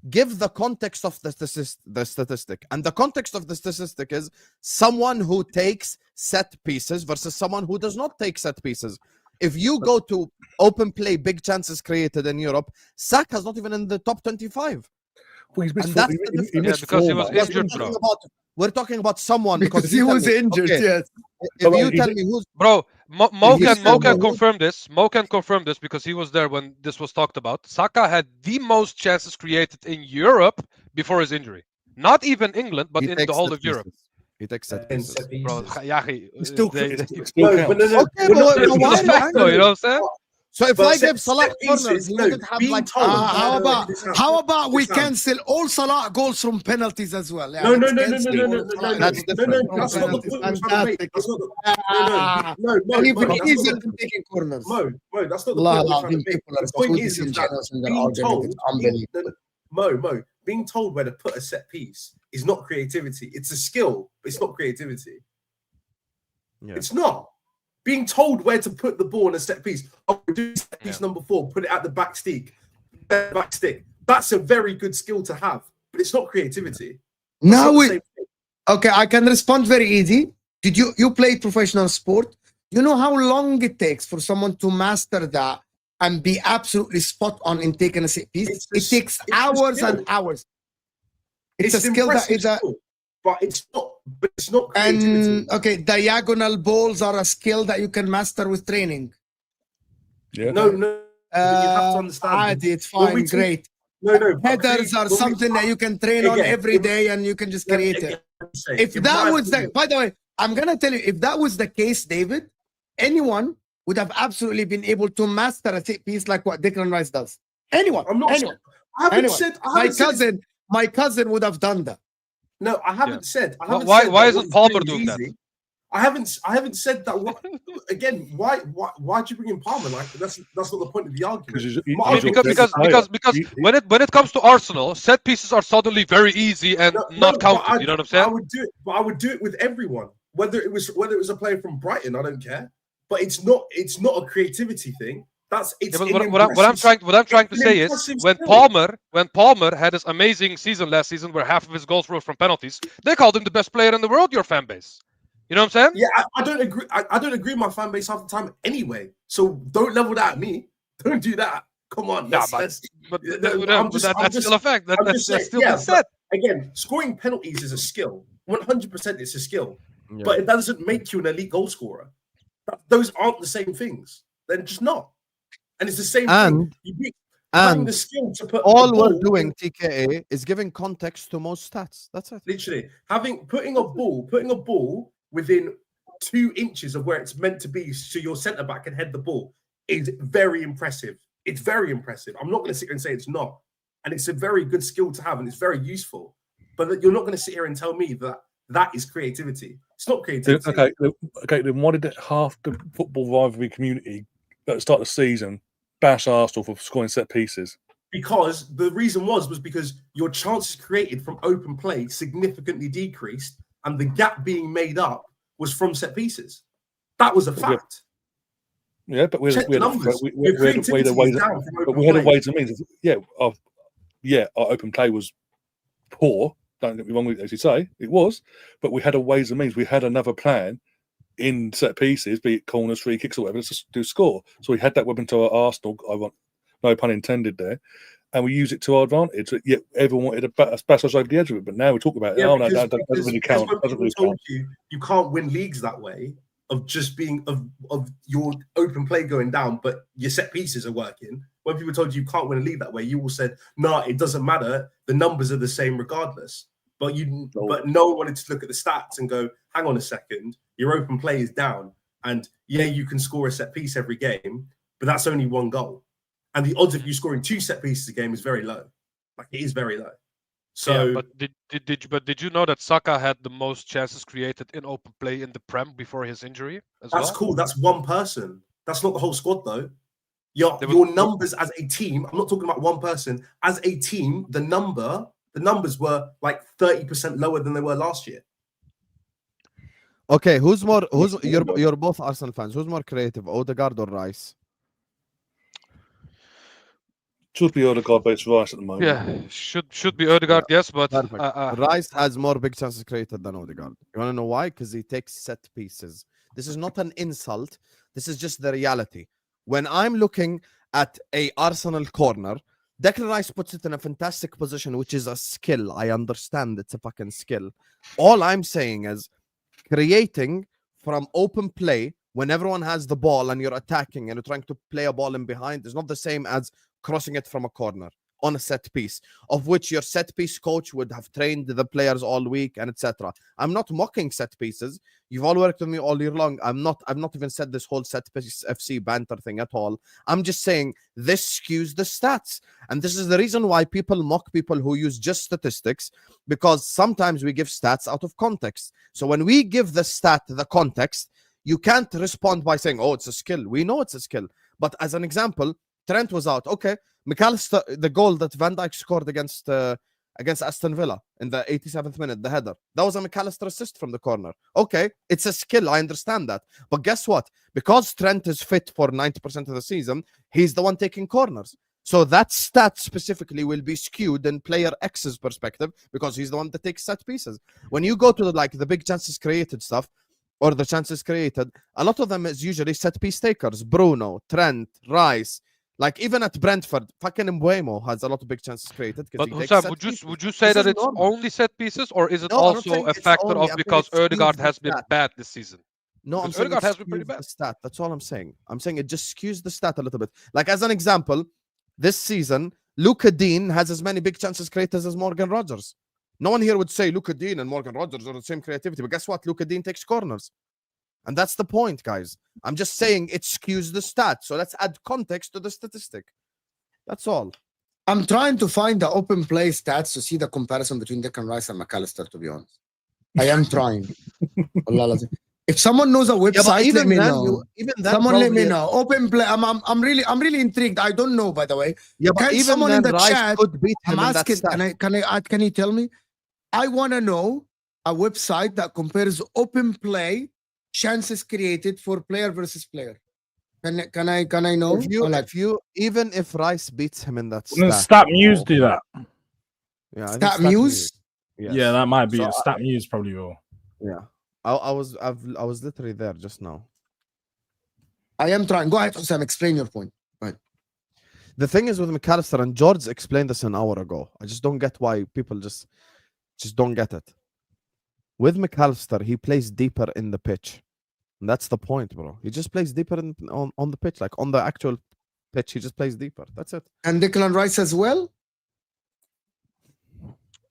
give the context of the statistic. And the context of the statistic is someone who takes set pieces versus someone who does not take set pieces. if you go to open play, big chances created in Europe, Saka's not even in the top 25. Well, he's missed And four, that's the he difference. missed because he four, was man. injured, bro. We're talking about someone Because you he tell was me, injured, okay, yes. if you he tell did- me who's Bro, Mo He's can still- confirm this. Mo can confirm this because he was there when this was talked about. Saka had the most chances created in Europe before his injury. Not even England, but he in takes the whole set of Europe. pieces. He takes set And pieces. set Bro, pieces. It still, they- it they- still No, counts. but no. Okay, we're not but doing why- this. respect, though, you know what I'm saying? So if But I set- give Salah set pieces, corners, he no, wouldn't have being like told- How about we This happens. cancel all Salah goals from penalties as well? Yeah, No, let's no, cancel all Salah That's goals. different. That's not the Penalties, point we're trying to make. fantastic. That's not the, Ah, no, and even that's not easier the- than taking corners. Mo, that's not the Allah, point we're Allah, trying to these make. people are The point so is that disingenuous in their being argument. told, It's unbelievable. Mo, being told where to put a set piece is not creativity. It's a skill, but it's not creativity. Yeah. It's not. Being told where to put the ball in a set piece. Oh, do set piece number 4, put it at the back stick. That's a very good skill to have, but it's not creativity. It's Now not the we same thing. okay, I can respond very easy. Did you play professional sport? You know how long it takes for someone to master that and be absolutely spot on in taking a set piece? It's It takes a hours skill. and hours. It's a an skill that impressive is a skill, but it's not. But it's not creativity. and okay, diagonal balls are a skill that you can master with training. Yeah. No, but you have to understand. عادي, it's When fine, we talk- great. No, but Headers are when we- something that you can train on Again, every day and you can just create it. If that was the, by the way, I'm gonna tell you, if that was the case, David, anyone would have absolutely been able to master a set piece like what Declan Rice does. Anyone, I'm not. anyone, I haven't anyone. said. I My haven't said cousin, my cousin would have done that. No, I haven't said. I haven't Why said why that isn't what he's Palmer doing is doing that? easy. I haven't said that. What, again, why'd you bring in Palmer? Like that's not the point of the argument. My I mean, argument because when it comes to Arsenal, set pieces are suddenly very easy and not counted. You know what I'm saying? I would do it, but I would do it with everyone. Whether it was a player from Brighton, I don't care. But it's not a creativity thing. It's Yeah, but what I'm trying to say is when Palmer had his amazing season last season where half of his goals were from penalties, they called him the best player in the world. Your fan base, you know what I'm saying? Yeah, I don't agree. I don't agree with my fan base half the time anyway. So don't level that at me. Don't do that. Come on. But that's still a fact. That's still been said. Again, scoring penalties is a skill. 100% it's a skill. Yeah. But it doesn't make you an elite goal scorer. Those aren't the same things. They're just not. And it's the same thing. Having the skill to put all we're doing, TKA, is giving context to most stats. That's it. Literally, putting a ball within 2 inches of where it's meant to be, so your centre back can head the ball, is very impressive. It's very impressive. I'm not going to sit here and say it's not, and it's a very good skill to have, and it's very useful. But you're not going to sit here and tell me that is creativity. It's not creativity. Okay. Then why did half the football rivalry community at the start of the season bash Arsenal for scoring set pieces? Because the reason was because your chances created from open play significantly decreased, and the gap being made up was from set pieces. That was a fact. Yeah, but we had ways and means. Yeah, our open play was poor. Don't get me wrong, as you say, it was, but we had a ways and means. We had another plan in set pieces, be it corners, free kicks, or whatever, to score. So we had that weapon to our Arsenal. No pun intended there. And we use it to our advantage. Yet everyone wanted to bash us over the edge of it. But now we talk about it. Yeah, that doesn't really count. You can't win leagues that way of just being of your open play going down, but your set pieces are working. When people told you can't win a league that way, you all said, "No, it doesn't matter. The numbers are the same regardless." But no one wanted to look at the stats and go, "Hang on a second, your open play is down, and yeah, you can score a set piece every game, but that's only 1 goal." And the odds of you scoring 2 set pieces a game is very low. Like, it is very low. So, yeah, but did you know that Saka had the most chances created in open play in the Prem before his injury? That's cool. That's one person. That's not the whole squad, though. Your numbers as a team. I'm not talking about one person. As a team, the numbers were like 30% lower than they were last year. Okay, you're both Arsenal fans. Who's more creative, Odegaard or Rice? Should be Odegaard, but it's Rice at the moment. Yeah, should be Odegaard, yes, but Rice has more big chances created than Odegaard. You want to know why? Because he takes set pieces. This is not an insult. This is just the reality. When I'm looking at a Arsenal corner, Declan Rice puts it in a fantastic position, which is a skill. I understand it's a fucking skill. All I'm saying is creating from open play when everyone has the ball and you're attacking and you're trying to play a ball in behind is not the same as crossing it from a corner on a set piece, of which your set piece coach would have trained the players all week and etc. I'm not mocking set pieces. You've all worked with me all year long. I've not even said this whole set piece FC banter thing at all. I'm just saying this skews the stats. And this is the reason why people mock people who use just statistics, because sometimes we give stats out of context. So when we give the stat the context, you can't respond by saying, oh, it's a skill. We know it's a skill. But as an example, Trent was out. Okay. McAllister, the goal that Van Dijk scored against Aston Villa in the 87th minute, the header, that was a McAllister assist from the corner. Okay, it's a skill, I understand that. But guess what? Because Trent is fit for 90% of the season, he's the one taking corners. So that stat specifically will be skewed in player X's perspective because he's the one that takes set pieces. When you go to the big chances created stuff, or the chances created, a lot of them is usually set piece takers. Bruno, Trent, Rice. Like even at Brentford, fucking Mbuemo has a lot of big chances created. But Husam, would you say that it's only set pieces, or is it also a factor of because Odegaard has been bad this season? No, I'm saying Odegaard has been pretty bad. Stat. That's all I'm saying. I'm saying it just skews the stat a little bit. Like as an example, this season, Luka Dean has as many big chances created as Morgan Rogers. No one here would say Luka Dean and Morgan Rogers are the same creativity, but guess what? Luka Dean takes corners. And that's the point, guys. I'm just saying it skews the stats. So let's add context to the statistic. That's all. I'm trying to find the open play stats to see the comparison between Declan Rice and McAllister, to be honest. I am trying. If someone knows a website, let me know. Someone let me know. Open play. I'm really intrigued. I don't know, by the way. Yeah, but can even someone in the Rice chat, could beat him I'm in asking, that can you tell me? I want to know a website that compares open play chances created for player versus player. Can I know? Even if Rice beats him in that Stat Muse do that. Yeah, Stat Muse. Yes. Yeah, that might be it. Stat Muse probably will. Yeah, I was literally there just now. I am trying. Go ahead, Husam. Explain your point. Right. The thing is with McAllister, and Jordz explained this an hour ago. I just don't get why people just don't get it. With McAllister, he plays deeper in the pitch. And that's the point, bro. He just plays deeper on the pitch, like on the actual pitch. He just plays deeper. That's it. And Declan Rice as well?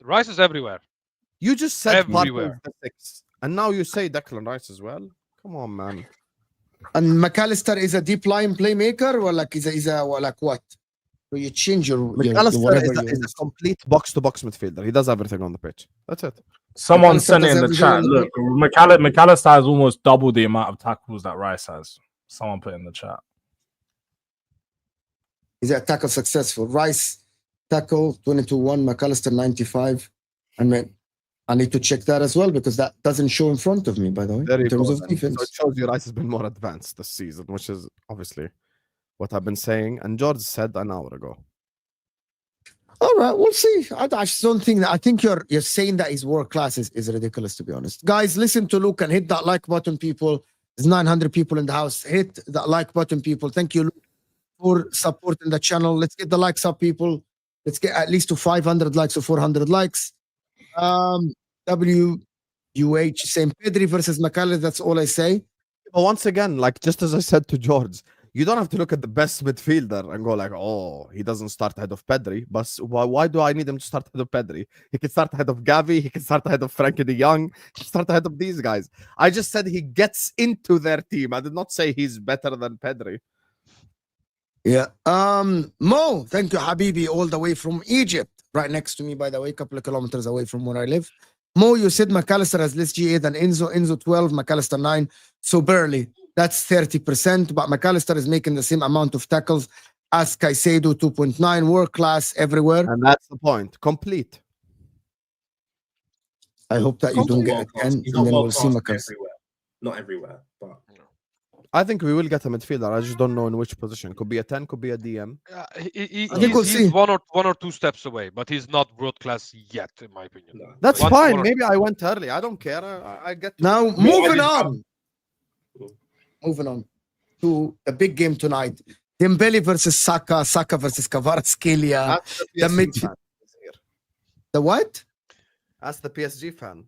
Rice is everywhere. You just said everywhere. The six, and now you say Declan Rice as well. Come on, man. And McAllister is a deep line playmaker, or like is a like what? So you change your McAllister is a complete box-to-box midfielder. He does everything on the pitch. That's it. Someone sent it in the chat. Look, McAllister has almost double the amount of tackles that Rice has. Someone put it in the chat. Is that tackle successful? Rice tackle 22-1, McAllister 95. And man, I need to check that as well because that doesn't show in front of me, by the way. In terms of defense. So it shows you Rice has been more advanced this season, which is obviously what I've been saying. And George said an hour ago. All right, we'll see. I just don't think that. I think you're saying that his world class is ridiculous, to be honest. Guys, listen to Luke and hit that like button, people. There's 900 people in the house. Hit that like button, people. Thank you, Luke, for supporting the channel. Let's get the likes up, people. Let's get at least to 500 likes or 400 likes. WUH, same Pedri versus McAllister. That's all I say. But once again, like just as I said to George, you don't have to look at the best midfielder and go like, oh, he doesn't start ahead of Pedri. But why do I need him to start ahead of Pedri? He can start ahead of Gavi. He can start ahead of Frankie de Jong. He can start ahead of these guys. I just said he gets into their team. I did not say he's better than Pedri. Yeah. Mo, thank you, Habibi, all the way from Egypt. Right next to me, by the way, a couple of kilometers away from where I live. Mo, you said McAllister has less GA than Enzo. Enzo 12, McAllister 9. So barely. That's 30%, but McAllister is making the same amount of tackles as Caicedo, 2.9, world class everywhere. And that's the point. Complete. I hope that you don't get a 10, and then we'll see McAllister. Not everywhere, but I think we will get a midfielder. I just don't know in which position. Could be a 10, could be a DM. He's one or two steps away, but he's not world class yet, in my opinion. That's fine. Maybe I went early. I don't care. I get now moving on. Moving on to the big game tonight. Dembele versus Saka, Saka versus Kvaratskhelia. That's the PSG fan. The what? That's the PSG fan.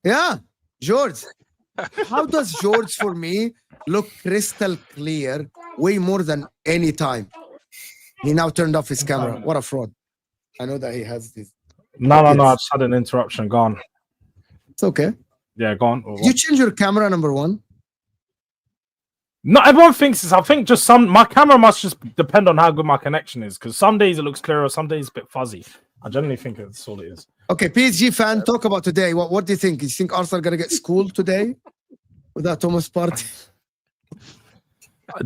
Yeah, Jordz. How does Jordz for me look crystal clear way more than any time? He now turned off his camera. What a fraud. I know that he has this. No, I just had an interruption. Go on. It's okay. Yeah, go on. Did you change your camera, number one? No, everyone thinks this. I think just my camera must just depend on how good my connection is, because some days it looks clearer, some days it's a bit fuzzy. I generally think that's all it is. Okay, PSG fan, talk about today. What do you think? You think Arsenal gonna get schooled today with that Thomas Partey?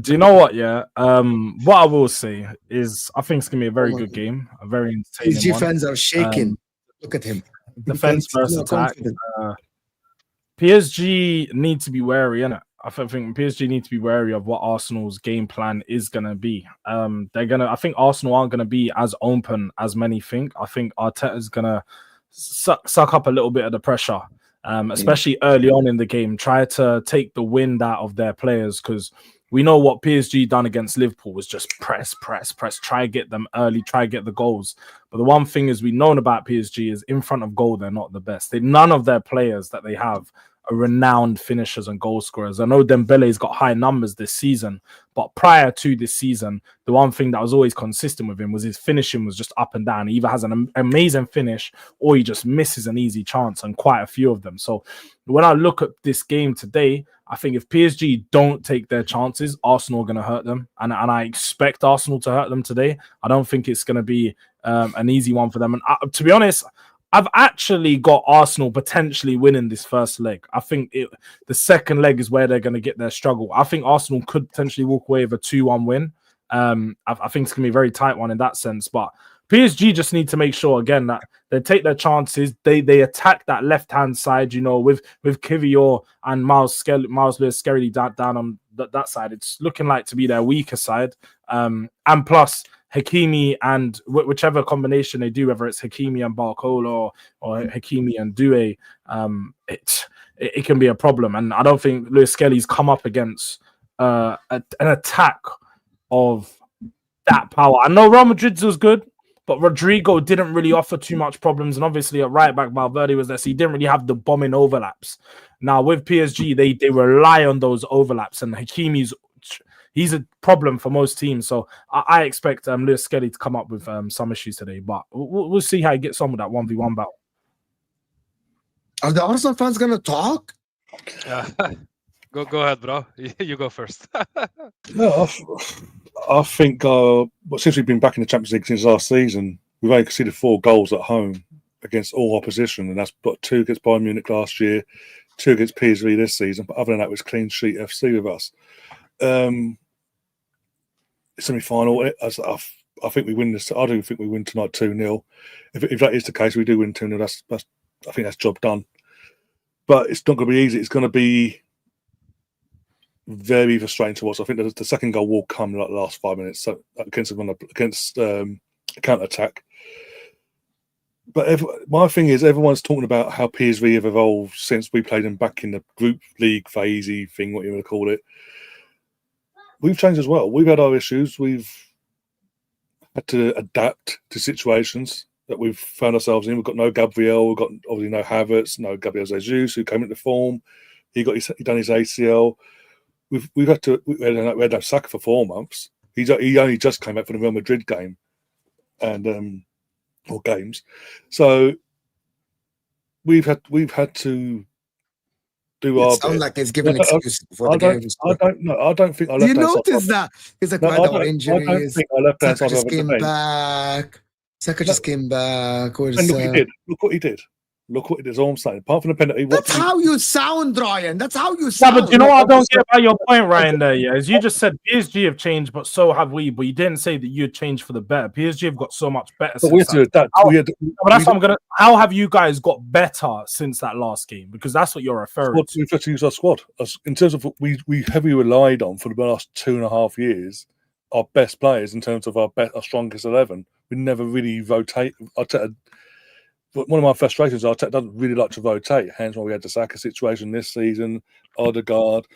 Do you know what? Yeah. What I will say is I think it's gonna be a very good game, a very entertaining PSG one. fans are shaking. Look at him. Defense versus attack. PSG need to be wary, innit? I think PSG need to be wary of what Arsenal's game plan is gonna be. I think Arsenal aren't gonna be as open as many think. I think Arteta's gonna suck up a little bit of the pressure, especially early on in the game. Try to take the wind out of their players, because we know what PSG done against Liverpool was just press, try get them early, try get the goals. But the one thing is we known about PSG is in front of goal, they're not the best. None of their players that they have are renowned finishers and goal scorers. I know Dembele's got high numbers this season, but prior to this season, the one thing that was always consistent with him was his finishing was just up and down. He either has an amazing finish or he just misses an easy chance, and quite a few of them. So when I look at this game today, I think if PSG don't take their chances, Arsenal are going to hurt them. And I expect Arsenal to hurt them today. I don't think it's going to be an easy one for them. And to be honest, I've actually got Arsenal potentially winning this first leg. I think the second leg is where they're going to get their struggle. I think Arsenal could potentially walk away with a 2-1 win. I think it's going to be a very tight one in that sense. But PSG just need to make sure, again, that they take their chances. They attack that left-hand side, with Kivior and Miles Lewis-Skelly down on that side. It's looking like to be their weaker side. And plus, Hakimi and whichever combination they do, whether it's Hakimi and Barcola or Hakimi and Doué, it can be a problem. And I don't think Lewis Skelly's come up against an attack of that power. I know Real Madrid's was good, but Rodrigo didn't really offer too much problems. And obviously at right back, Valverde was there, so he didn't really have the bombing overlaps. Now with PSG, they rely on those overlaps, and he's a problem for most teams. So I expect Lewis Skelly to come up with some issues today, but we'll see how he gets on with that 1v1 battle. Are the Arsenal fans going to talk? Go ahead, bro. You go first. No, I think since we've been back in the Champions League since last season, we've only conceded 4 goals at home against all opposition, and that's got 2 against Bayern Munich last year, 2 against PSV this season. But other than that, it was clean sheet FC with us. Semi-final. I think we win this. I do think we win tonight 2-0. If that is the case, we do win 2-0. That's I think that's job done. But it's not going to be easy. It's going to be very frustrating to watch. I think that the second goal will come in like the last 5 minutes, so against counter attack. But my thing is, everyone's talking about how PSV have evolved since we played them back in the group league phasey thing, what you want to call it. We've changed as well. We've had our issues. We've had to adapt to situations that we've found ourselves in. We've got no Gabriel. We've got obviously no Havertz, no Gabriel Jesus, who came into form. He done his ACL. We had no Saka for 4 months. He only just came back from the Real Madrid game, and or games. So we've had to do our. Sound like he's giving excuses before the game. I don't think I left. You notice that he's like, no, our injuries. I don't think I left Saka just came back. Saka just came back. And look what he did. Look what it is. All I'm saying. Apart from the penalty, that's how you sound, Ryan. That's how you sound. Yeah, but you know what I don't get about your point, Ryan. There, yeah, as you just said, PSG have changed, but so have we. But you didn't say that you had changed for the better. PSG have got so much better. But we had to adapt. How have you guys got better since that last game? Because that's what you're referring to. We've had to use our squad in terms of we heavily relied on for the last 2.5 years our best players in terms of our strongest 11. We never really rotate. one of my frustrations, Arteta doesn't really like to rotate. Hence why we had the Saka situation this season. Odegaard,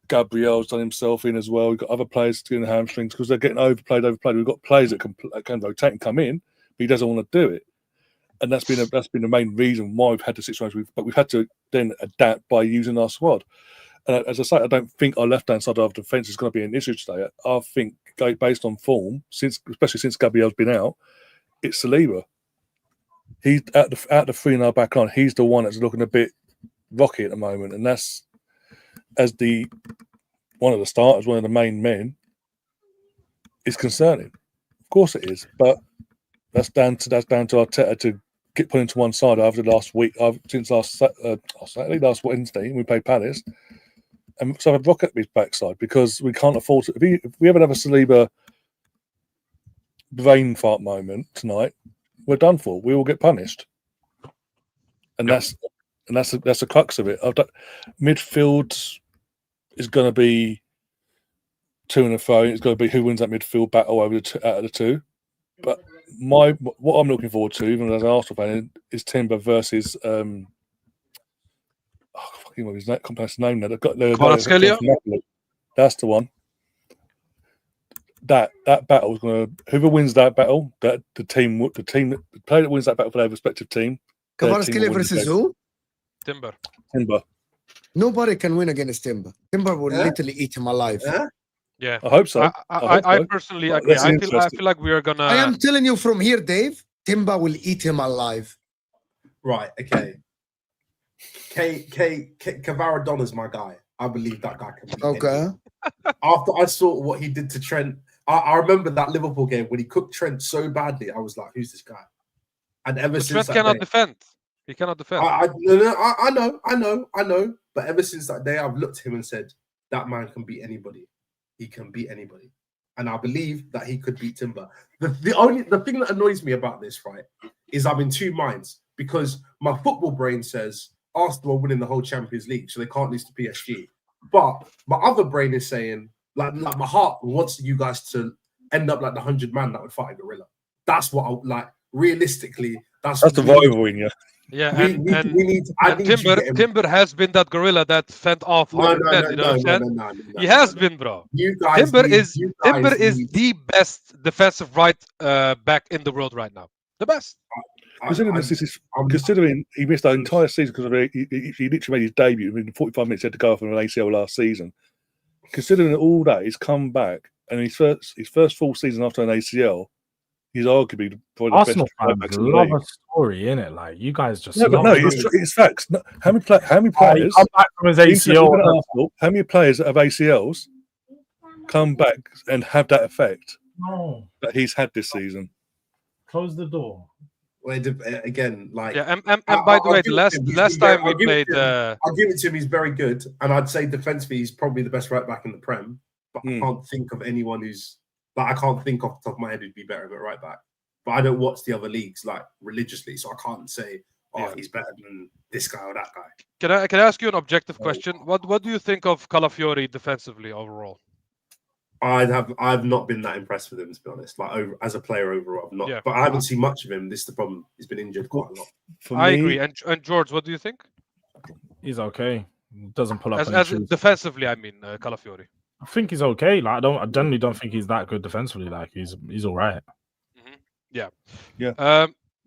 Gabriel's done himself in as well. We've got other players doing hamstrings because they're getting overplayed. We've got players that can rotate and come in, but he doesn't want to do it. And that's been the main reason why we've had the situation. But we've had to then adapt by using our squad. And as I say, I don't think our left-hand side of the defence is going to be an issue today. I think, based on form, especially since Gabriel's been out, it's Saliba. He's at the three in our back line. He's the one that's looking a bit rocky at the moment, and that's as one of the starters, one of the main men. It's concerning. Of course, it is, but that's down to Arteta to get put into one side after the last week. Since last Wednesday, we played Palace, and so I've rock at his backside because we can't afford to. If we ever have a Saliba brain fart moment tonight, we're done for. We will get punished, and that's the crux of it. Midfield is going to be to and fro. It's going to be who wins that midfield battle out of the two. But what I'm looking forward to, even as an Arsenal fan, is Timber versus his name now. That's the one. That battle is going to, whoever wins that battle, the player that wins that battle for their respective team. Kvaratskhelia versus who? Timber. Nobody can win against Timber. Timber will literally eat him alive. Yeah, I hope so. I personally agree. I feel like we are gonna. I am telling you from here, Dave. Timber will eat him alive. Right. Okay. Kvaradona's my guy. I believe that guy can. Okay. After I saw what he did to Trent, I remember that Liverpool game when he cooked Trent so badly. I was like, "Who's this guy?" And ever since Trent cannot defend. He cannot defend. I know. But ever since that day, I've looked at him and said, "That man can beat anybody. He can beat anybody." And I believe that he could beat Timber. The thing that annoys me about this, right, is I'm in two minds because my football brain says Arsenal are winning the whole Champions League, so they can't lose to PSG. But my other brain is saying, like my heart wants you guys to end up like the 100 man that would fight a gorilla. That's what I like. Realistically, that's the rival in you. Yeah, Timber has been that gorilla that fend off 100 men. You know what I'm saying? He has been, bro. Timber is the best defensive right back in the world right now. The best. Considering he missed the entire season because he literally made his debut in 45 minutes. He had to go off on an ACL last season. Considering all that, he's come back and his first full season after an ACL, he's arguably probably the best. Fans love a story, innit? Like you guys just it's facts. How many players come back from his ACL? How many players that have ACLs come back and have that effect that he's had this season? Close the door. Again, like and by the way, the last time we played, I'll give it to him. He's very good, and I'd say defensively he's probably the best right back in the Prem. But I can't think of anyone who's like I can't think off the top of my head who'd be better at right back. But I don't watch the other leagues like religiously, so I can't say he's better than this guy or that guy. Can I ask you an objective question? What do you think of Calafiori defensively overall? I've not been that impressed with him, to be honest. Like as a player overall, I've not. But I haven't seen much of him. This is the problem. He's been injured quite a lot. I agree. And Jordz, what do you think? He's okay. Doesn't pull up as defensively. I mean, Calafiori. I think he's okay. Like I generally don't think he's that good defensively. Like he's all right. Yeah.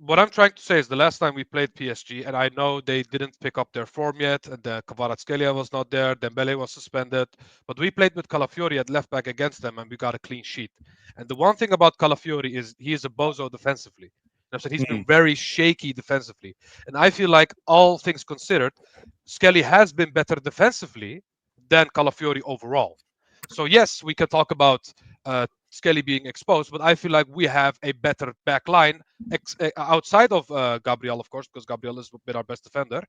What I'm trying to say is the last time we played PSG, and I know they didn't pick up their form yet, and the Kvaratskhelia was not there, Dembele was suspended, but we played with Calafiori at left back against them, and we got a clean sheet. And the one thing about Calafiori is he is a bozo defensively. He's been very shaky defensively, and I feel like all things considered, Skelly has been better defensively than Calafiori overall. So yes, we can talk about Skelly being exposed, but I feel like we have a better back line outside of Gabriel, of course, because Gabriel has been our best defender.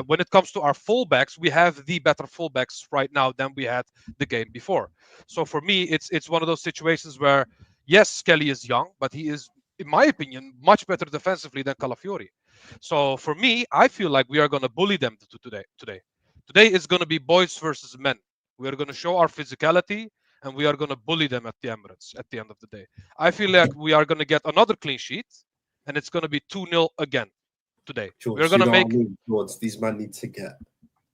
When it comes to our fullbacks, we have the better fullbacks right now than we had the game before. So for me, it's one of those situations where, yes, Skelly is young, but he is, in my opinion, much better defensively than Calafiori. So for me, I feel like we are going to bully them today. Today is going to be boys versus men. We are going to show our physicality, and we are going to bully them at the Emirates at the end of the day. I feel like we are going to get another clean sheet, and it's going to be 2-0 again. today. Jordz, We're gonna make. Jordz, these men need to get.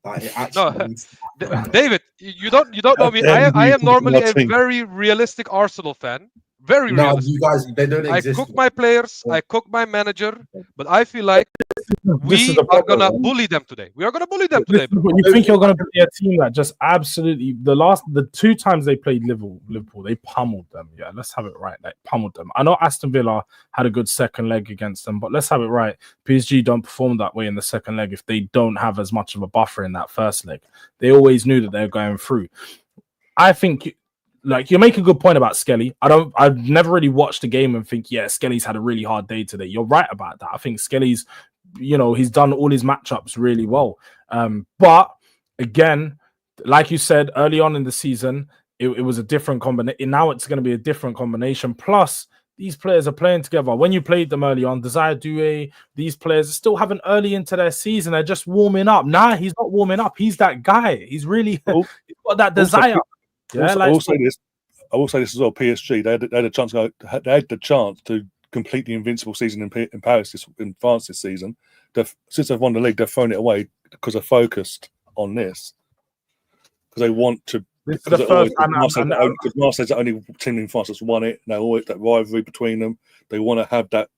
Like, it No, actually needs to David, you don't know me. I am normally a very realistic Arsenal fan. Very No, realistic. you guys, they don't I exist. cook my players, I cook my manager, but I feel like This is we the are problem, gonna man. bully them today. We are gonna bully them today. Bro. You think you're going to be a team that just absolutely the 2 times they played Liverpool, they pummeled them. Yeah, let's have it right. Like pummeled them. I know Aston Villa had a good second leg against them, but let's have it right. PSG don't perform that way in the second leg if they don't have as much of a buffer in that first leg. They always knew that they were going through. I think. Like, you make a good point about Skelly. I've never really watched a game and think, yeah, Skelly's had a really hard day today. You're right about that. I think Skelly's, he's done all his matchups really well. But again, like you said, early on in the season, it was a different combination. Now it's going to be a different combination. Plus, these players are playing together. When you played them early on, Desire Doué, these players still haven't early into their season. They're just warming up. Nah, he's not warming up. He's that guy. He's really he's got that desire. Yeah, I will say this as well. PSG, they had a chance. They had the chance to complete the invincible season in France this season. Since they've won the league, they've thrown it away because they're focused on this. Because they want to. Because Marseille's the only team in France that's won it. Now all that rivalry between them, they want to have that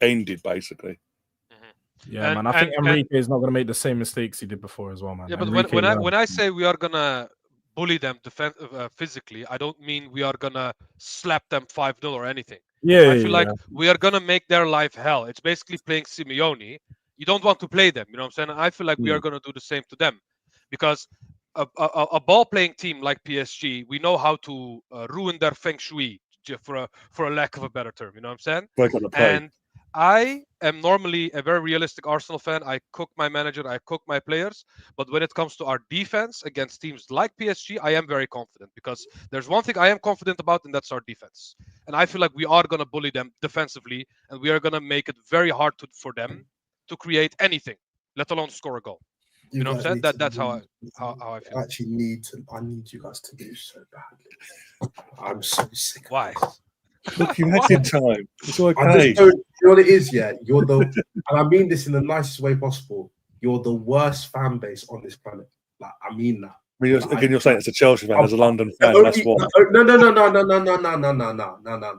ended basically. Yeah, man. I think Enrique is not going to make the same mistakes he did before as well, man. Yeah, but when I say we are gonna bully them physically, I don't mean we are gonna slap them 5-0 or anything. I feel like we are gonna make their life hell. It's basically playing Simeone. You don't want to play them, you know what I'm saying? I feel like we are gonna do the same to them, because a ball playing team like PSG, we know how to ruin their feng shui, for a lack of a better term. You know what I'm saying? And I am normally a very realistic Arsenal fan. I cook my manager, I cook my players. But when it comes to our defense against teams like PSG, I am very confident, because there's one thing I am confident about, and that's our defense. And I feel like we are going to bully them defensively, and we are going to make it very hard for them to create anything, let alone score a goal. You know what I'm saying? That's how I feel. I need you guys to do so badly. I'm so sick. Why? Look, you had your time. It's okay. I just don't, you know what it is, yeah? You're the, and I mean this in the nicest way possible, you're the worst fan base on this planet. Like, I mean that. You're saying it's a Chelsea fan, as a London fan. That's what. No.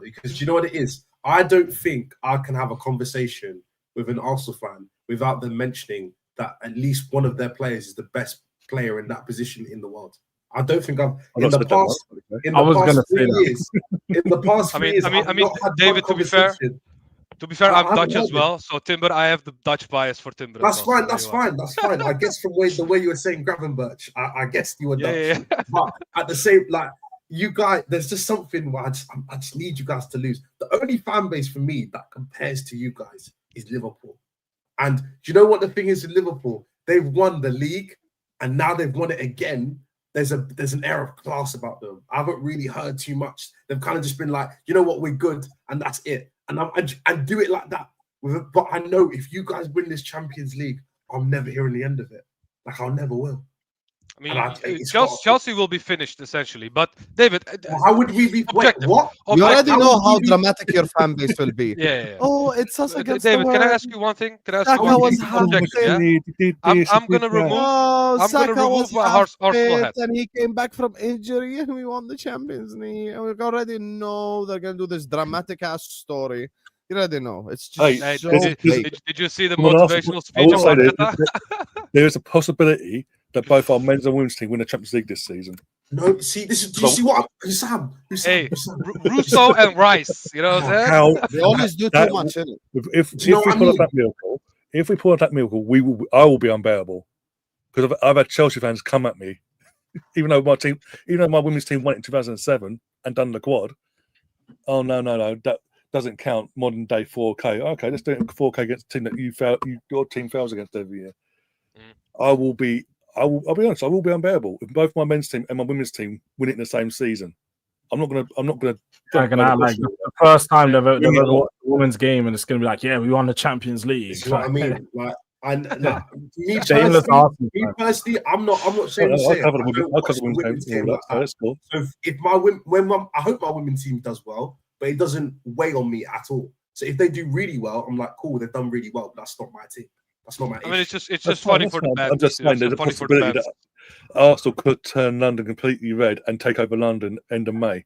Because you know what it is? I don't think I can have a conversation with an Arsenal fan without them mentioning that at least one of their players is the best player in that position in the world. I don't think I've in the past. In the past 3 years, I mean, David. To be fair, I'm Dutch as well. So Timber, I have the Dutch bias for Timber. That's fine. That's fine. I guess from the way you were saying Gravenberch, I guess you were Dutch. Yeah. But at the same, like, you guys, there's just something where I just need you guys to lose. The only fan base for me that compares to you guys is Liverpool. And do you know what the thing is with Liverpool? They've won the league, and now they've won it again. There's an air of class about them. I haven't really heard too much. They've kind of just been like, you know what, we're good, and that's it. And do it like that. But I know if you guys win this Champions League, I'm never hearing the end of it. Like, I never will. I mean, Chelsea will be finished essentially. But David, how would we be? Wait, what? You already know how dramatic your fan base will be. Yeah. Oh, it's us against David, the world. can I ask you one thing? Can I ask Saka you one was thing? I'm gonna remove. Saka was my Arsenal hat. And he came back from injury, and we won the Champions League. And we already know they're gonna do this dramatic ass story. You already know. It's just did you see the motivational speech of Arteta? There is a possibility that both our men's and women's team win the Champions League this season. No, see, do you see what Husam? Hey, Russo and Rice. You know what I'm saying? They always do too much, innit? If we pull off that miracle, I will be unbearable. Because I've had Chelsea fans come at me, even though my women's team won it in 2007 and done the quad. Oh no, that doesn't count. Modern day 4K. Okay, let's do it in 4K against a team that your team fails against every year. I'll be honest. I will be unbearable if both my men's team and my women's team win it in the same season. I'm not gonna. Like the first time they've ever watched a women's game, and it's gonna be like, yeah, we won the Champions League. This is what I mean. Me personally, I'm not saying. That's cool. So if I hope my women's team does well, but it doesn't weigh on me at all. So if they do really well, I'm like, cool, they've done really well, but that's not my team. That's not my I mean, issue. it's just funny for the fans. I'm just saying there's a possibility that Arsenal could turn London completely red and take over London end of May.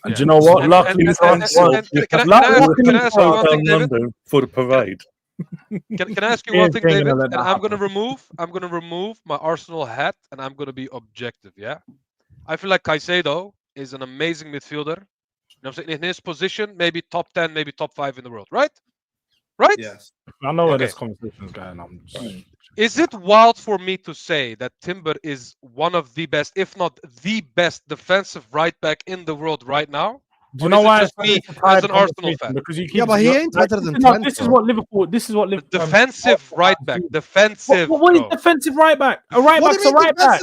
And do you know what? Lucky Can I ask you one thing, David? London for the parade. Can I ask you one thing, David? And I'm gonna remove my Arsenal hat, and I'm gonna be objective. Yeah, I feel like Caicedo is an amazing midfielder. You know what I'm saying? In his position, maybe top 10, maybe top 5 in the world, right? Right? Yes. I know where this conversation is going. I'm sorry. Is it wild for me to say that Timber is one of the best, if not the best, defensive right back in the world right now? Do you know why? Just me as an Arsenal fan. Because you keep, yeah, but he ain't better than Trent. This is what Liverpool. Defensive right back. Defensive. What is defensive right back? A right back's a right back.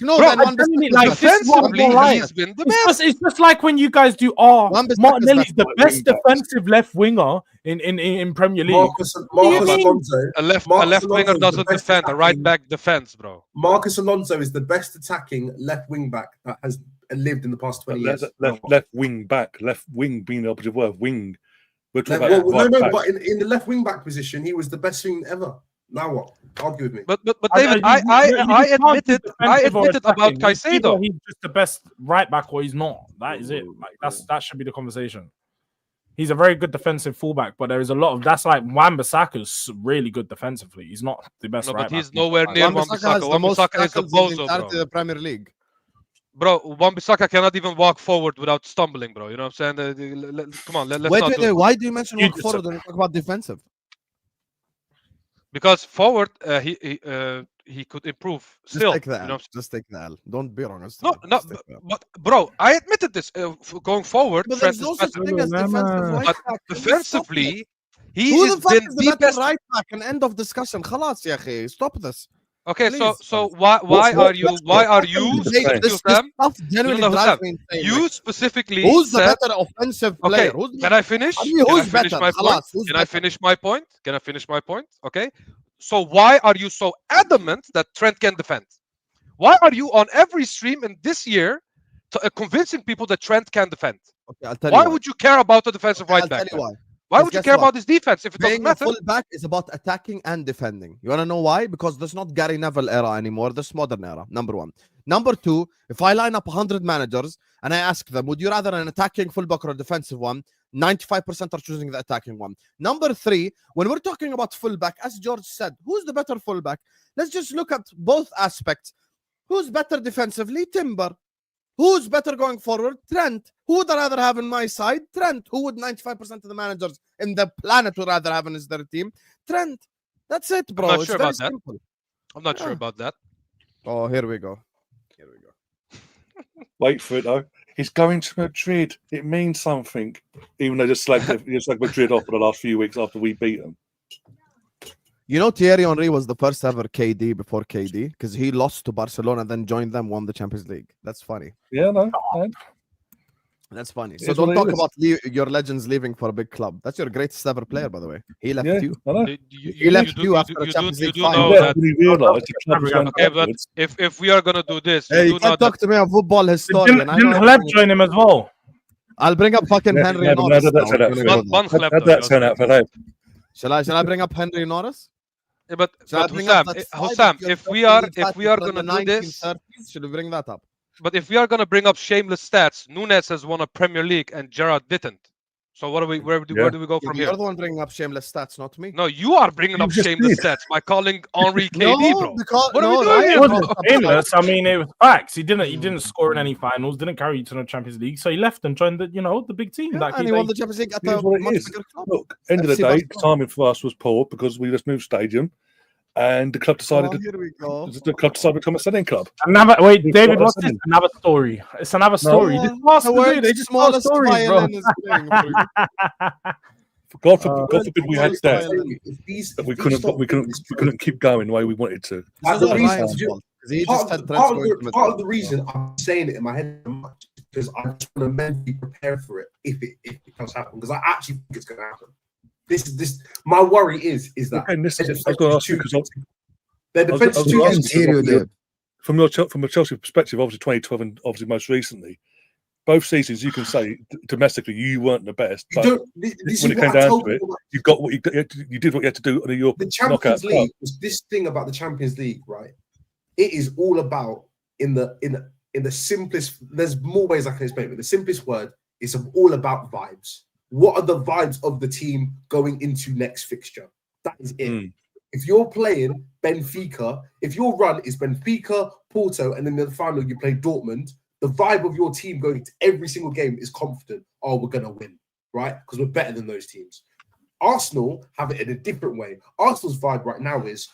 No, bro, then defensively, he's been the best. It's just like when you guys do. Martinelli's the best defensive left winger in Premier League. Marcus Alonso. A left winger doesn't defend. A right back defends, bro. Marcus Alonso is the best attacking left wing back that has lived in the past 20 years. Left wing back. Left wing being the opposite word. Wing. We're talking about but in the left wing back position, he was the best thing ever. Now what? Argue with me. But David, I admitted about Caicedo. He's just the best right back, or he's not. That is it. Like that should be the conversation. He's a very good defensive fullback, but there is a lot of that's like Wan-Bissaka's really good defensively. He's not the best right back. But he's nowhere near Wan-Bissaka. Wan-Bissaka is a bozo, bro. The Premier League. Bro, Wan-Bissaka cannot even walk forward without stumbling, bro. You know what I'm saying? Come on, let's not do it. Why do you mention walk forward when you talk about defensive? Because forward, he could improve still. Just take the L. Don't be wrong. No, but bro, I admitted this. Going forward, but there's no such thing as defensive right back. But defensively, he has been the best right back. An end of discussion. خلاص يا أخي. Stop this. Okay, so why are you you specifically who's the better offensive player? Okay, can I finish? Can I finish my point? Okay. So why are you so adamant that Trent can defend? Why are you on every stream in this year convincing people that Trent can defend? Okay, I'll tell why you would you care about the defensive right back? Why would you care about his defense if it doesn't matter? Being a fullback is about attacking and defending. You want to know why? Because there's not Gary Neville era anymore. There's modern era, number one. Number two, if I line up 100 managers and I ask them, would you rather an attacking fullback or a defensive one? 95% are choosing the attacking one. Number three, when we're talking about fullback, as Jordz said, who's the better fullback? Let's just look at both aspects. Who's better defensively? Timber. Who's better going forward? Trent. Who would I rather have on my side? Trent. Who would 95% of the managers in the planet would rather have in their team? Trent. That's it, bro. I'm not sure about that. I'm not sure about that. Oh, here we go. Wait for it, though. He's going to Madrid. It means something. Even though just like Madrid off for the last few weeks after we beat them. You know, Thierry Henry was the first ever KD before KD because he lost to Barcelona and then joined them, won the Champions League. That's funny. Yeah, no. That's funny. So don't talk about your legends leaving for a big club. That's your greatest ever player, by the way. He left you. He left you after the Champions League final. Okay, but if we are gonna do this, hey, you can't talk to me a football historian. Didn't Hleb join him as well? I'll bring up fucking Henry Norris. Shall I bring up Henry Norris? Yeah, but Husam, if we are gonna do this, should we bring that up? But if we are gonna bring up shameless stats, Nunes has won a Premier League and Gerrard didn't. So what do we? Where do we go from here? You're the one bringing up shameless stats, not me. No, you are bringing up shameless stats by calling Henry KD, bro. What are we doing here? It wasn't shameless. I mean, it was facts. He didn't score in any finals. Didn't carry you to the Champions League. So he left and joined the big team. Yeah, and he won the Champions League at the much bigger club. Look, end of the day, timing for us was poor because we just moved stadium. And the club decided to become a selling club. Wait, David, what's this? Another story. It's another story. They just tell stories, bro. God forbid we had that. We couldn't keep going the way we wanted to. Part of the reason I'm saying it in my head much because I just want to mentally prepare for it if it does happen because I actually think it's going to happen. This my worry is that from a Chelsea perspective, obviously 2012 and obviously most recently, both seasons, you can say domestically you weren't the best, but this when is it came what I down told to it, you. you got what you did what you had to do under your The knockout Champions League club. is this thing about the Champions League, right? It is all about in the simplest. There's more ways I can explain it, but the simplest word is all about vibes. What are the vibes of the team going into next fixture? That is it. If you're playing Benfica, if your run is Benfica, Porto, and then in the final you play Dortmund, the vibe of your team going into every single game is confident. Oh, we're going to win, right? Because we're better than those teams. Arsenal have it in a different way. Arsenal's vibe right now is,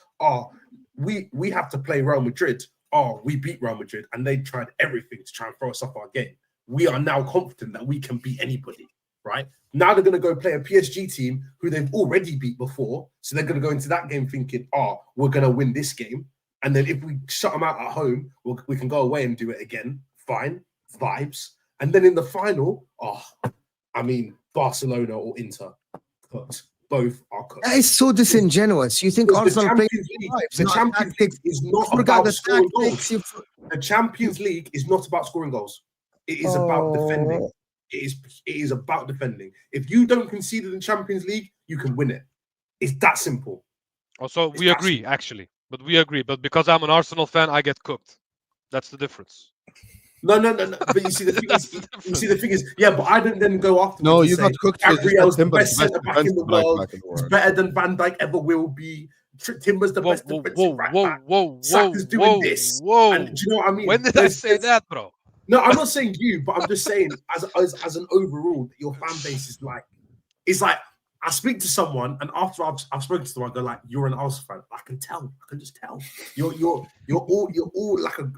we have to play Real Madrid. We beat Real Madrid, and they tried everything to try and throw us off our game. We are now confident that we can beat anybody, right? Now they're going to go play a PSG team who they've already beat before. So they're going to go into that game thinking, we're going to win this game. And then if we shut them out at home, we can go away and do it again. Fine. Vibes. And then in the final, Barcelona or Inter, cooked. Both are cooked. That is so disingenuous. You think Arsenal plays the Champions League is not about scoring goals. The Champions League is not about scoring goals. It is about defending. It is about defending. If you don't concede in the Champions League, you can win it. It's that simple. Also, we agree, actually. But we agree. But because I'm an Arsenal fan, I get cooked. That's the difference. No. But you see, the thing is, yeah, but I didn't then go after. No, you got cooked. Gabriel's the best centre back in the world. He's better than Van Dijk ever will be. Timber's the best defensive right back. Saka's doing this. And do you know what I mean? When did I say that, bro? No, I'm not saying you, but I'm just saying as an overall, your fan base is like, it's like I speak to someone, and after I've spoken to someone, I go like, "You're an Arsenal fan." I can tell. I can just tell. You're all like a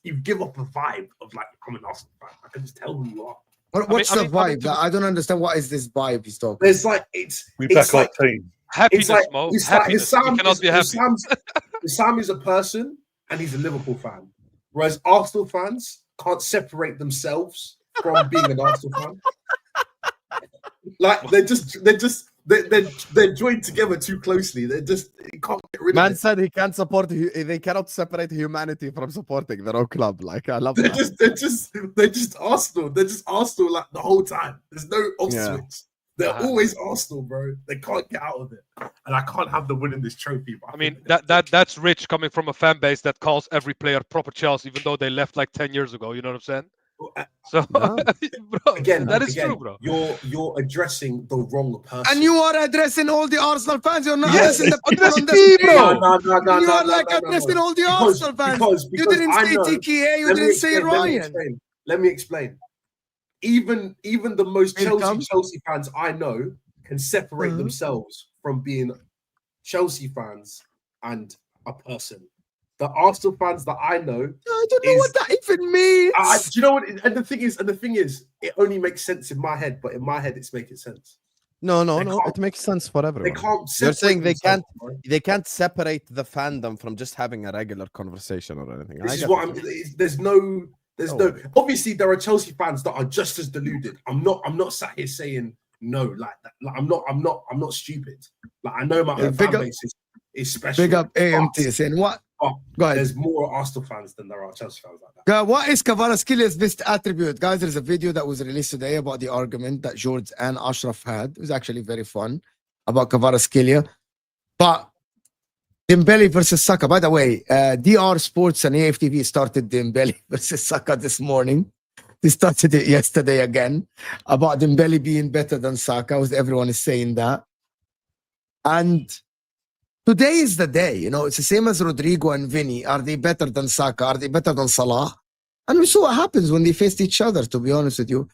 you give off a vibe of like, I'm an Arsenal fan. I can just tell who you are. What's the vibe? I don't understand. What is this vibe he's talking? There's like we back our team. Happiness, Mo. Happiness. You cannot be happy. Husam is a person, and he's a Liverpool fan, whereas Arsenal fans can't separate themselves from being an Arsenal fan. Like they're joined together too closely. They can't get rid of it. Man said he can't support. They cannot separate humanity from supporting their own club. Like I love that. They're just Arsenal. They're just Arsenal like the whole time. There's no off switch. They're always Arsenal, bro. They can't get out of it, and I can't have them winning this trophy. I mean that's rich coming from a fan base that calls every player proper Chelsea, even though they left like 10 years ago. You know what I'm saying? So bro, that is true, bro. You're addressing the wrong person, and you are addressing all the Arsenal fans. You're not addressing the people on the street, bro. You are like addressing all the Arsenal fans. Because you didn't say TKA. You didn't say Ryan. Let me explain. Even the most Chelsea fans I know can separate themselves from being Chelsea fans and a person. The Arsenal fans that I know, I don't know what that even means. Do you know what? And the thing is, it only makes sense in my head, but in my head, it's making sense. No. It makes sense for everyone. They can't. You're saying they can't separate the fandom from just having a regular conversation or anything. This is what I'm. There's no. Obviously, there are Chelsea fans that are just as deluded. I'm not sat here saying no like that. Like I'm not stupid. Like I know my own fan base is special. Big up AMT saying what? Go ahead. There's more Arsenal fans than there are Chelsea fans like that. What is Kvaratskhelia best attribute? Guys, there's a video that was released today about the argument that Jordz and Ashraf had. It was actually very fun about Kvaratskhelia. But Dembele versus Saka. By the way, DR Sports and AFTV started Dembele versus Saka this morning. They started it yesterday again about Dembele being better than Saka. Everyone is saying that. And today is the day, it's the same as Rodrigo and Vinny. Are they better than Saka? Are they better than Salah? And we saw what happens when they faced each other, to be honest with you.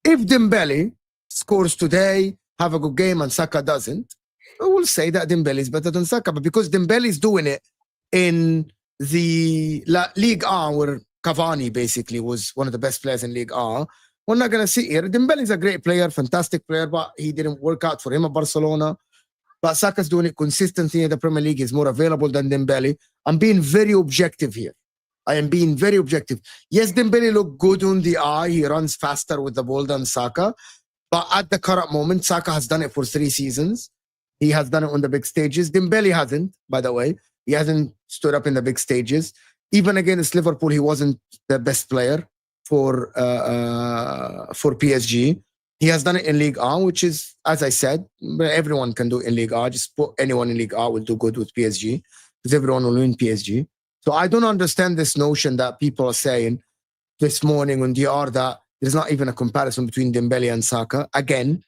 If Dembele scores today, have a good game, and Saka doesn't, we will say that Dembele is better than Saka. But because Dembele is doing it in the Ligue 1, where Cavani basically was one of the best players in Ligue 1, we're not going to sit here. Dembele is a great player, fantastic player, but he didn't work out for him at Barcelona. But Saka's doing it consistently in the Premier League. He's more available than Dembele. I'm being very objective here. I am being very objective. Yes, Dembele looked good on the eye. He runs faster with the ball than Saka. But at the current moment, Saka has done it for 3 seasons. He has done it on the big stages. Dembele hasn't, by the way. He hasn't stood up in the big stages. Even against Liverpool, he wasn't the best player. for PSG. He has done it in Ligue 1, which is, as I said, everyone can do it in Ligue 1. Just put anyone in Ligue 1 will do good with PSG because everyone will win PSG. So I don't understand this notion that people are saying this morning on DR that there's not even a comparison between Dembele and Saka. Again,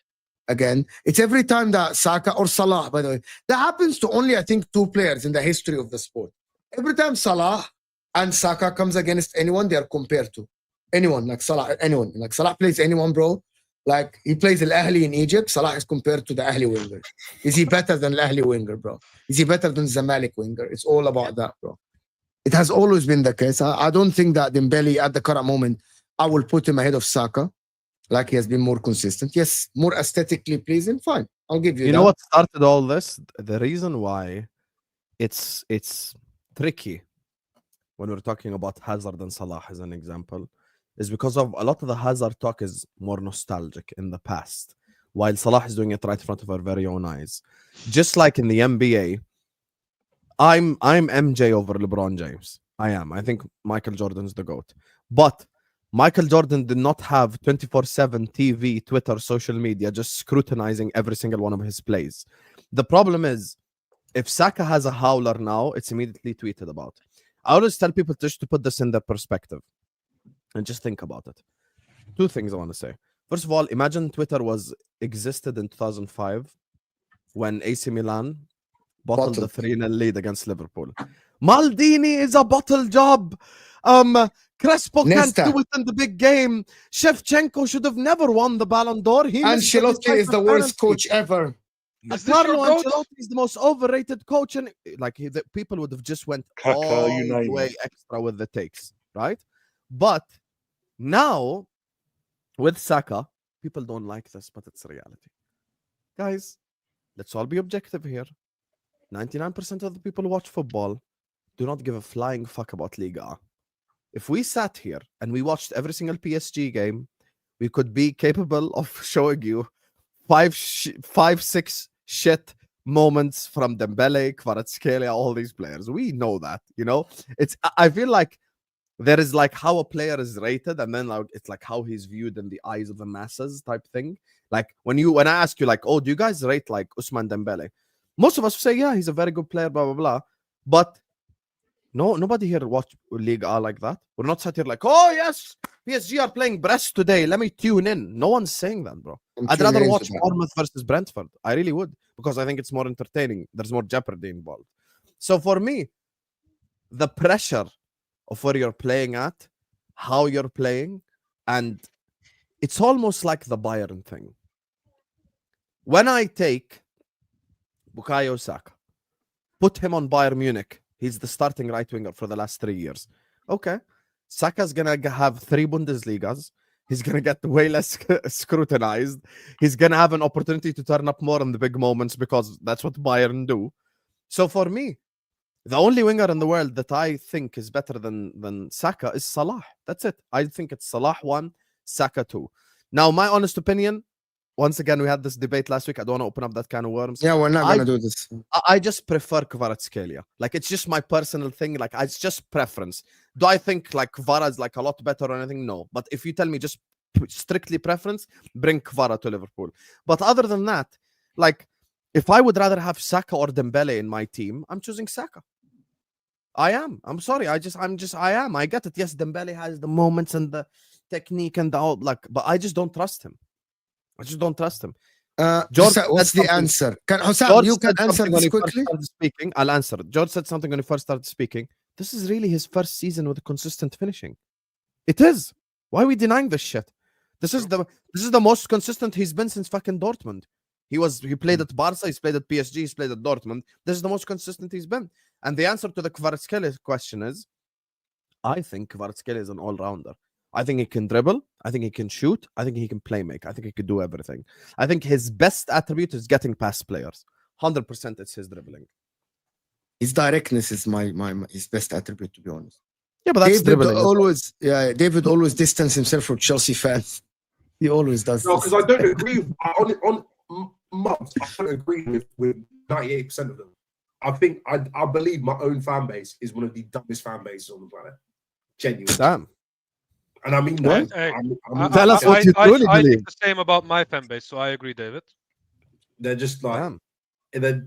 it's every time that Saka or Salah, by the way, that happens to only, I think, 2 players in the history of the sport. Every time Salah and Saka comes against anyone, they are compared to anyone, like Salah, anyone. Like Salah plays anyone, bro. Like he plays Al Ahly in Egypt, Salah is compared to the Ahly winger. Is he better than Al Ahly winger, bro? Is he better than Zamalek winger? It's all about that, bro. It has always been the case. I don't think that Dembele at the current moment, I will put him ahead of Saka. Like he has been more consistent. Yes, more aesthetically pleasing. Fine, I'll give you. You know what started all this? The reason why it's tricky when we're talking about Hazard and Salah as an example is because of a lot of the Hazard talk is more nostalgic in the past, while Salah is doing it right in front of our very own eyes. Just like in the NBA, I'm MJ over LeBron James. I am. I think Michael Jordan's the GOAT. But Michael Jordan did not have 24/7 TV, Twitter, social media just scrutinizing every single one of his plays. The problem is, if Saka has a howler now, it's immediately tweeted about. I always tell people just to put this in their perspective and just think about it. 2 things I want to say. First of all, imagine Twitter existed in 2005 when AC Milan bottled the 3-0 lead against Liverpool. Maldini is a bottle job. Crespo can't do it in the big game. Shevchenko should have never won the Ballon d'Or. Ancelotti is the worst coach ever. Carlo Ancelotti is the most overrated coach, and people would have just went all the way extra with the takes, right? But now with Saka, people don't like this, but it's reality. Guys, let's all be objective here. 99% of the people who watch football do not give a flying fuck about Liga. If we sat here and we watched every single PSG game, we could be capable of showing you 5-6 shit moments from Dembele, Kvaratskhelia, all these players. We know that, you know. I feel like there is like how a player is rated, and then like, it's like how he's viewed in the eyes of the masses type thing. Like when I ask you like, oh, do you guys rate like Ousmane Dembele? Most of us say, yeah, he's a very good player, blah blah blah. But nobody here watch Liga like that. We're not sat here like, oh yes, PSG are playing Brest today. Let me tune in. No one's saying that, bro. I'd rather watch Bournemouth versus Brentford. I really would, because I think it's more entertaining. There's more jeopardy involved. So for me, the pressure of where you're playing at, how you're playing, and it's almost like the Bayern thing. When I take Bukayo Saka, put him on Bayern Munich, he's the starting right winger for the last 3 years. Okay, Saka's gonna have 3 Bundesligas. He's gonna get way less scrutinized. He's gonna have an opportunity to turn up more in the big moments because that's what Bayern do. So for me, the only winger in the world that I think is better than Saka is Salah. That's it. I think it's Salah 1, Saka 2. Now, my honest opinion, once again, we had this debate last week. I don't want to open up that can of worms. Yeah, we're not going to do this. I just prefer Kvaratskhelia. Like, it's just my personal thing. Like, it's just preference. Do I think, like, Kvara is, like, a lot better or anything? No. But if you tell me just strictly preference, bring Kvara to Liverpool. But other than that, like, if I would rather have Saka or Dembele in my team, I'm choosing Saka. I am. I'm sorry. I am. I get it. Yes, Dembele has the moments and the technique and the all, like, but I just don't trust him. I just don't trust him. Jordz, what's the answer? Husam, you can answer this quickly. Speaking, I'll answer. Jordz said something when he first started speaking. This is really his first season with consistent finishing. It is. Why are we denying this shit? This is the most consistent he's been since fucking Dortmund. He played at Barca, he's played at PSG, he's played at Dortmund. This is the most consistent he's been. And the answer to the Kvaratskhelia question is, I think Kvaratskhelia is an all-rounder. I think he can dribble. I think he can shoot. I think he can play make. I think he can do everything. I think his best attribute is getting past players. 100% it's his dribbling. His directness is his best attribute, to be honest. Yeah, but that's dribbling. David always distance himself from Chelsea fans. He always does. No, because I don't agree on months. I don't agree with 98% of them. I think I believe my own fan base is one of the dumbest fan bases on the planet. Genuinely. Damn. And I mean What? that. Tell us what you truly I believe. think the same about my fan base, so I agree, David. They're just like Damn.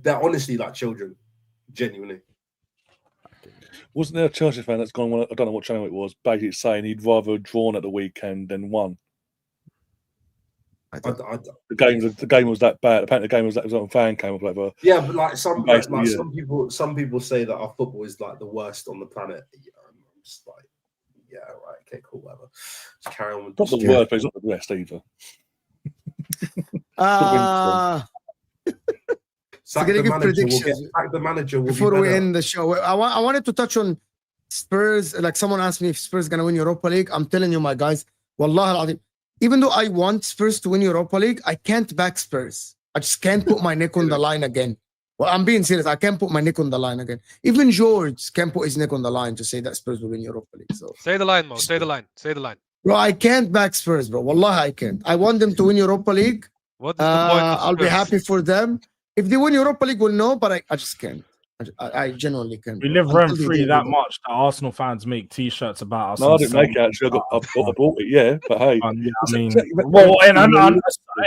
they're honestly like children, genuinely. Wasn't there a Chelsea fan that's gone? I don't know what channel it was. Basically saying he'd rather have drawn at the weekend than won. The game was that bad. Apparently, the game was on fan cam or whatever. Yeah, but like some Basically, some people say that our football is like the worst on the planet. I'm just like, yeah, right, okay, cool, whatever. Just carry on with Not the worst, but it's not the best either. Sack gonna the give manager. predictions. Sack the manager. Before we end the show, I wanted to touch on Spurs. Like someone asked me if Spurs gonna win Europa League. I'm telling you, my guys, Wallah al-Azim, even though I want Spurs to win Europa League, I can't back Spurs. I just can't put my neck on the line again. Well, I'm being serious. I can't put my neck on the line again. Even Jordz can't put his neck on the line to say that Spurs will win Europa League. So say the line, Mo. Say the line. Say the line. Bro, I can't back Spurs, bro. Wallah, I can't. I want them to win Europa League. What is the point of I'll be Spurs? happy for them. If they win Europa League, we'll know, but I just can't. I genuinely can't. We bro. live rent Until they free do, that we much that Arsenal fans make T-shirts about us. No, I and didn't sell make it actually. I bought it, yeah. But hey, yeah, I mean, well, and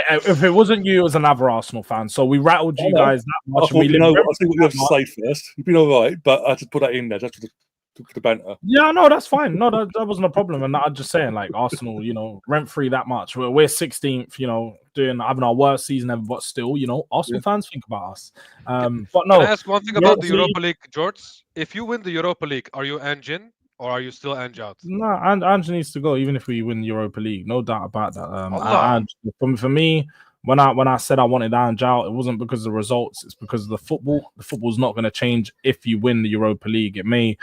if it wasn't you, it was another Arsenal fan. So we rattled you guys that I much. thought, you know, I'll see what you have to say first. You've been all right, but I had to put that in there just for the banter. Yeah, no, that's fine. No, that wasn't a problem. And I'm just saying, like, Arsenal, you know, rent free that much. We're 16th, you know, having our worst season ever, but still, you know, Arsenal fans think about us. But no. Can I ask one thing about the Europa League, Jordz? If you win the Europa League, are you Ange in or are you still Ange out? No, and Ange needs to go, even if we win the Europa League. No doubt about that. For me, when I said I wanted Ange out, it wasn't because of the results. It's because of the football. The football's not going to change if you win the Europa League. It may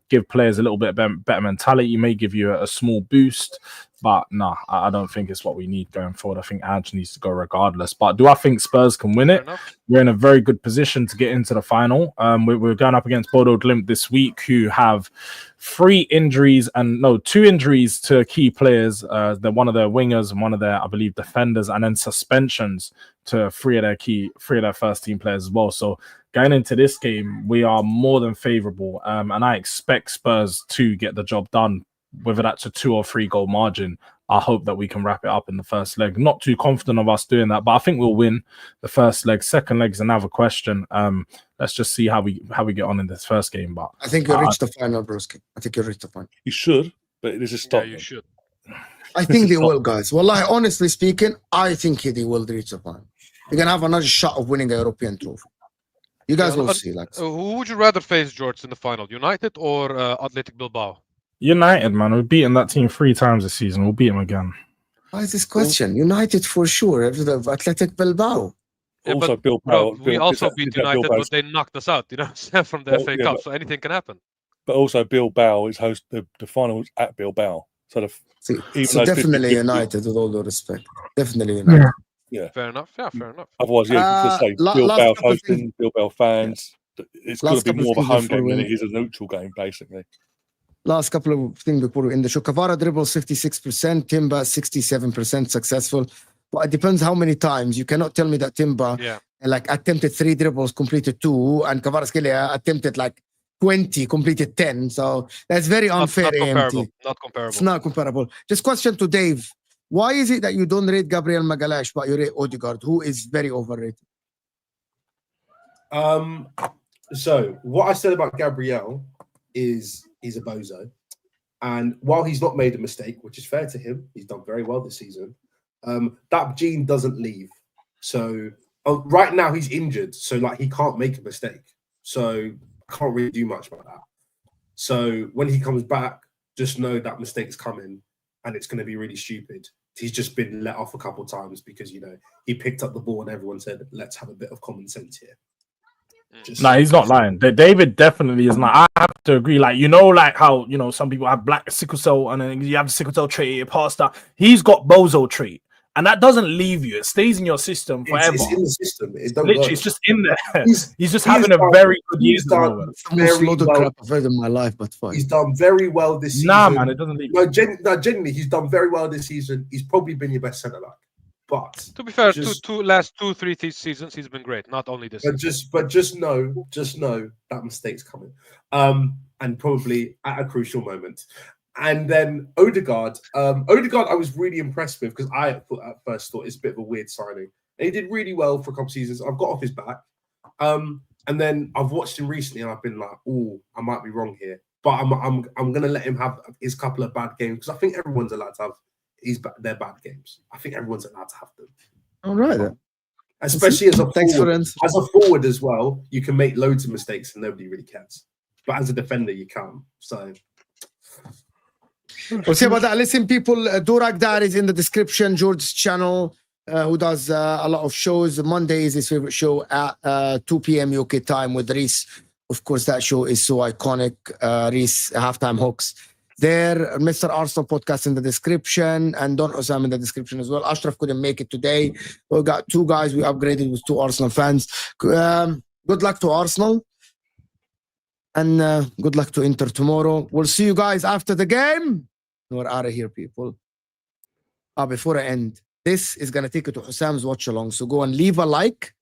give players a little bit better mentality. It may give you a small boost. But no, I don't think it's what we need going forward. I think Ange needs to go regardless. But do I think Spurs can win it? We're in a very good position to get into the final. We're going up against Bodo Glimt this week, who have 2 injuries to key players. They're one of their wingers and one of their, I believe, defenders, and then suspensions to 3 of their first team players as well. So going into this game, we are more than favourable, and I expect Spurs to get the job done. Whether that's a 2 or 3 goal margin, I hope that we can wrap it up in the first leg. Not too confident of us doing that, but I think we'll win the first leg. Second leg is another question. Let's just see how we get on in this first game. But I think you reached the final, broski. I think you reached the final. You should, but this is stop. Yeah, you should. I think they will, guys. Wallahi, honestly speaking, I think they will reach the final. They're gonna have another shot of winning a European trophy. You guys will see. Like, who would you rather face, Jordz, in the final? United or Athletic Bilbao? United, man. We've beaten that team 3 times this season. We'll beat them again. why is this question? United for sure. Athletic Bilbao. Yeah, Also, but, Bilbao. we also beat United, but they knocked us out, you know, from the FA Cup. So anything can happen. But also, Bilbao is host the final was at Bilbao. So definitely United, with all due respect. Definitely United. Yeah. Fair enough. Yeah, fair enough. Otherwise, you just say Bilbao hosting, Bilbao fans. It's going to be more of a home game than it is a neutral game, basically. Last couple of things before we end the show. Kvara dribbles 56%, Timba 67% successful. But it depends how many times. You cannot tell me that Timba attempted 3 dribbles, completed 2, and Kvaratskhelia attempted 20, completed 10. So that's very unfair. Not comparable. Not comparable. It's not comparable. Just question to Dave. Why is it that you don't rate Gabriel Magalhaes, but you rate Odegaard, who is very overrated? So what I said about Gabriel is he's a bozo. And while he's not made a mistake, which is fair to him, he's done very well this season, that gene doesn't leave. So right now he's injured. So he can't make a mistake. So I can't really do much about that. So when he comes back, just know that mistake's coming and it's going to be really stupid. He's just been let off a couple of times because, he picked up the ball and everyone said, let's have a bit of common sense here. No, he's not lying. David definitely is not. I have to agree. How some people have black sickle cell and then you have sickle cell trait, pasta. He's got bozo trait, and that doesn't leave you. It stays in your system forever. It's in the system. It's just in there. He's just having a very good year. It's the most loaded crap I've heard in my life, but fine. He's done very well this season. Nah, man, it doesn't leave. No, genuinely, he's done very well this season. He's probably been your best centre back. But to be fair, last 2-3 seasons he's been great. Not only this. But just know that mistake's coming, and probably at a crucial moment. And then Odegaard. Odegaard, I was really impressed with because I at first thought it's a bit of a weird signing. And he did really well for a couple of seasons. I've got off his back. And then I've watched him recently and I've been like, oh, I might be wrong here. But I'm gonna let him have his couple of bad games because I think everyone's allowed to have their bad games. I think everyone's allowed to have them. All right. Then. Especially as a Thanks forward. for As a forward as well, you can make loads of mistakes and nobody really cares. But as a defender, you can't. So we'll see about that. Listen, people, Durak Dar is in the description. Jord's channel, who does a lot of shows. Monday is his favorite show at 2 p.m. UK time with Reese. Of course, that show is so iconic. Reese, halftime hooks. There, Mr. Arsenal podcast in the description, and Don Husam in the description as well. Ashraf couldn't make it today. We got two guys we upgraded with two Arsenal fans. Good luck to Arsenal. And good luck to Inter tomorrow. We'll see you guys after the game. We're out of here, people. Before I end, this is going to take you to Husam's watch along. So go and leave a like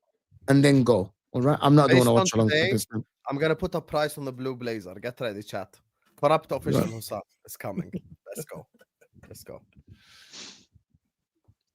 and then go. All right? I'm not doing a watch along for this time. I'm going to put a price on the blue blazer. Get ready, chat. Corrupt official Husam is coming. Let's go. Let's go.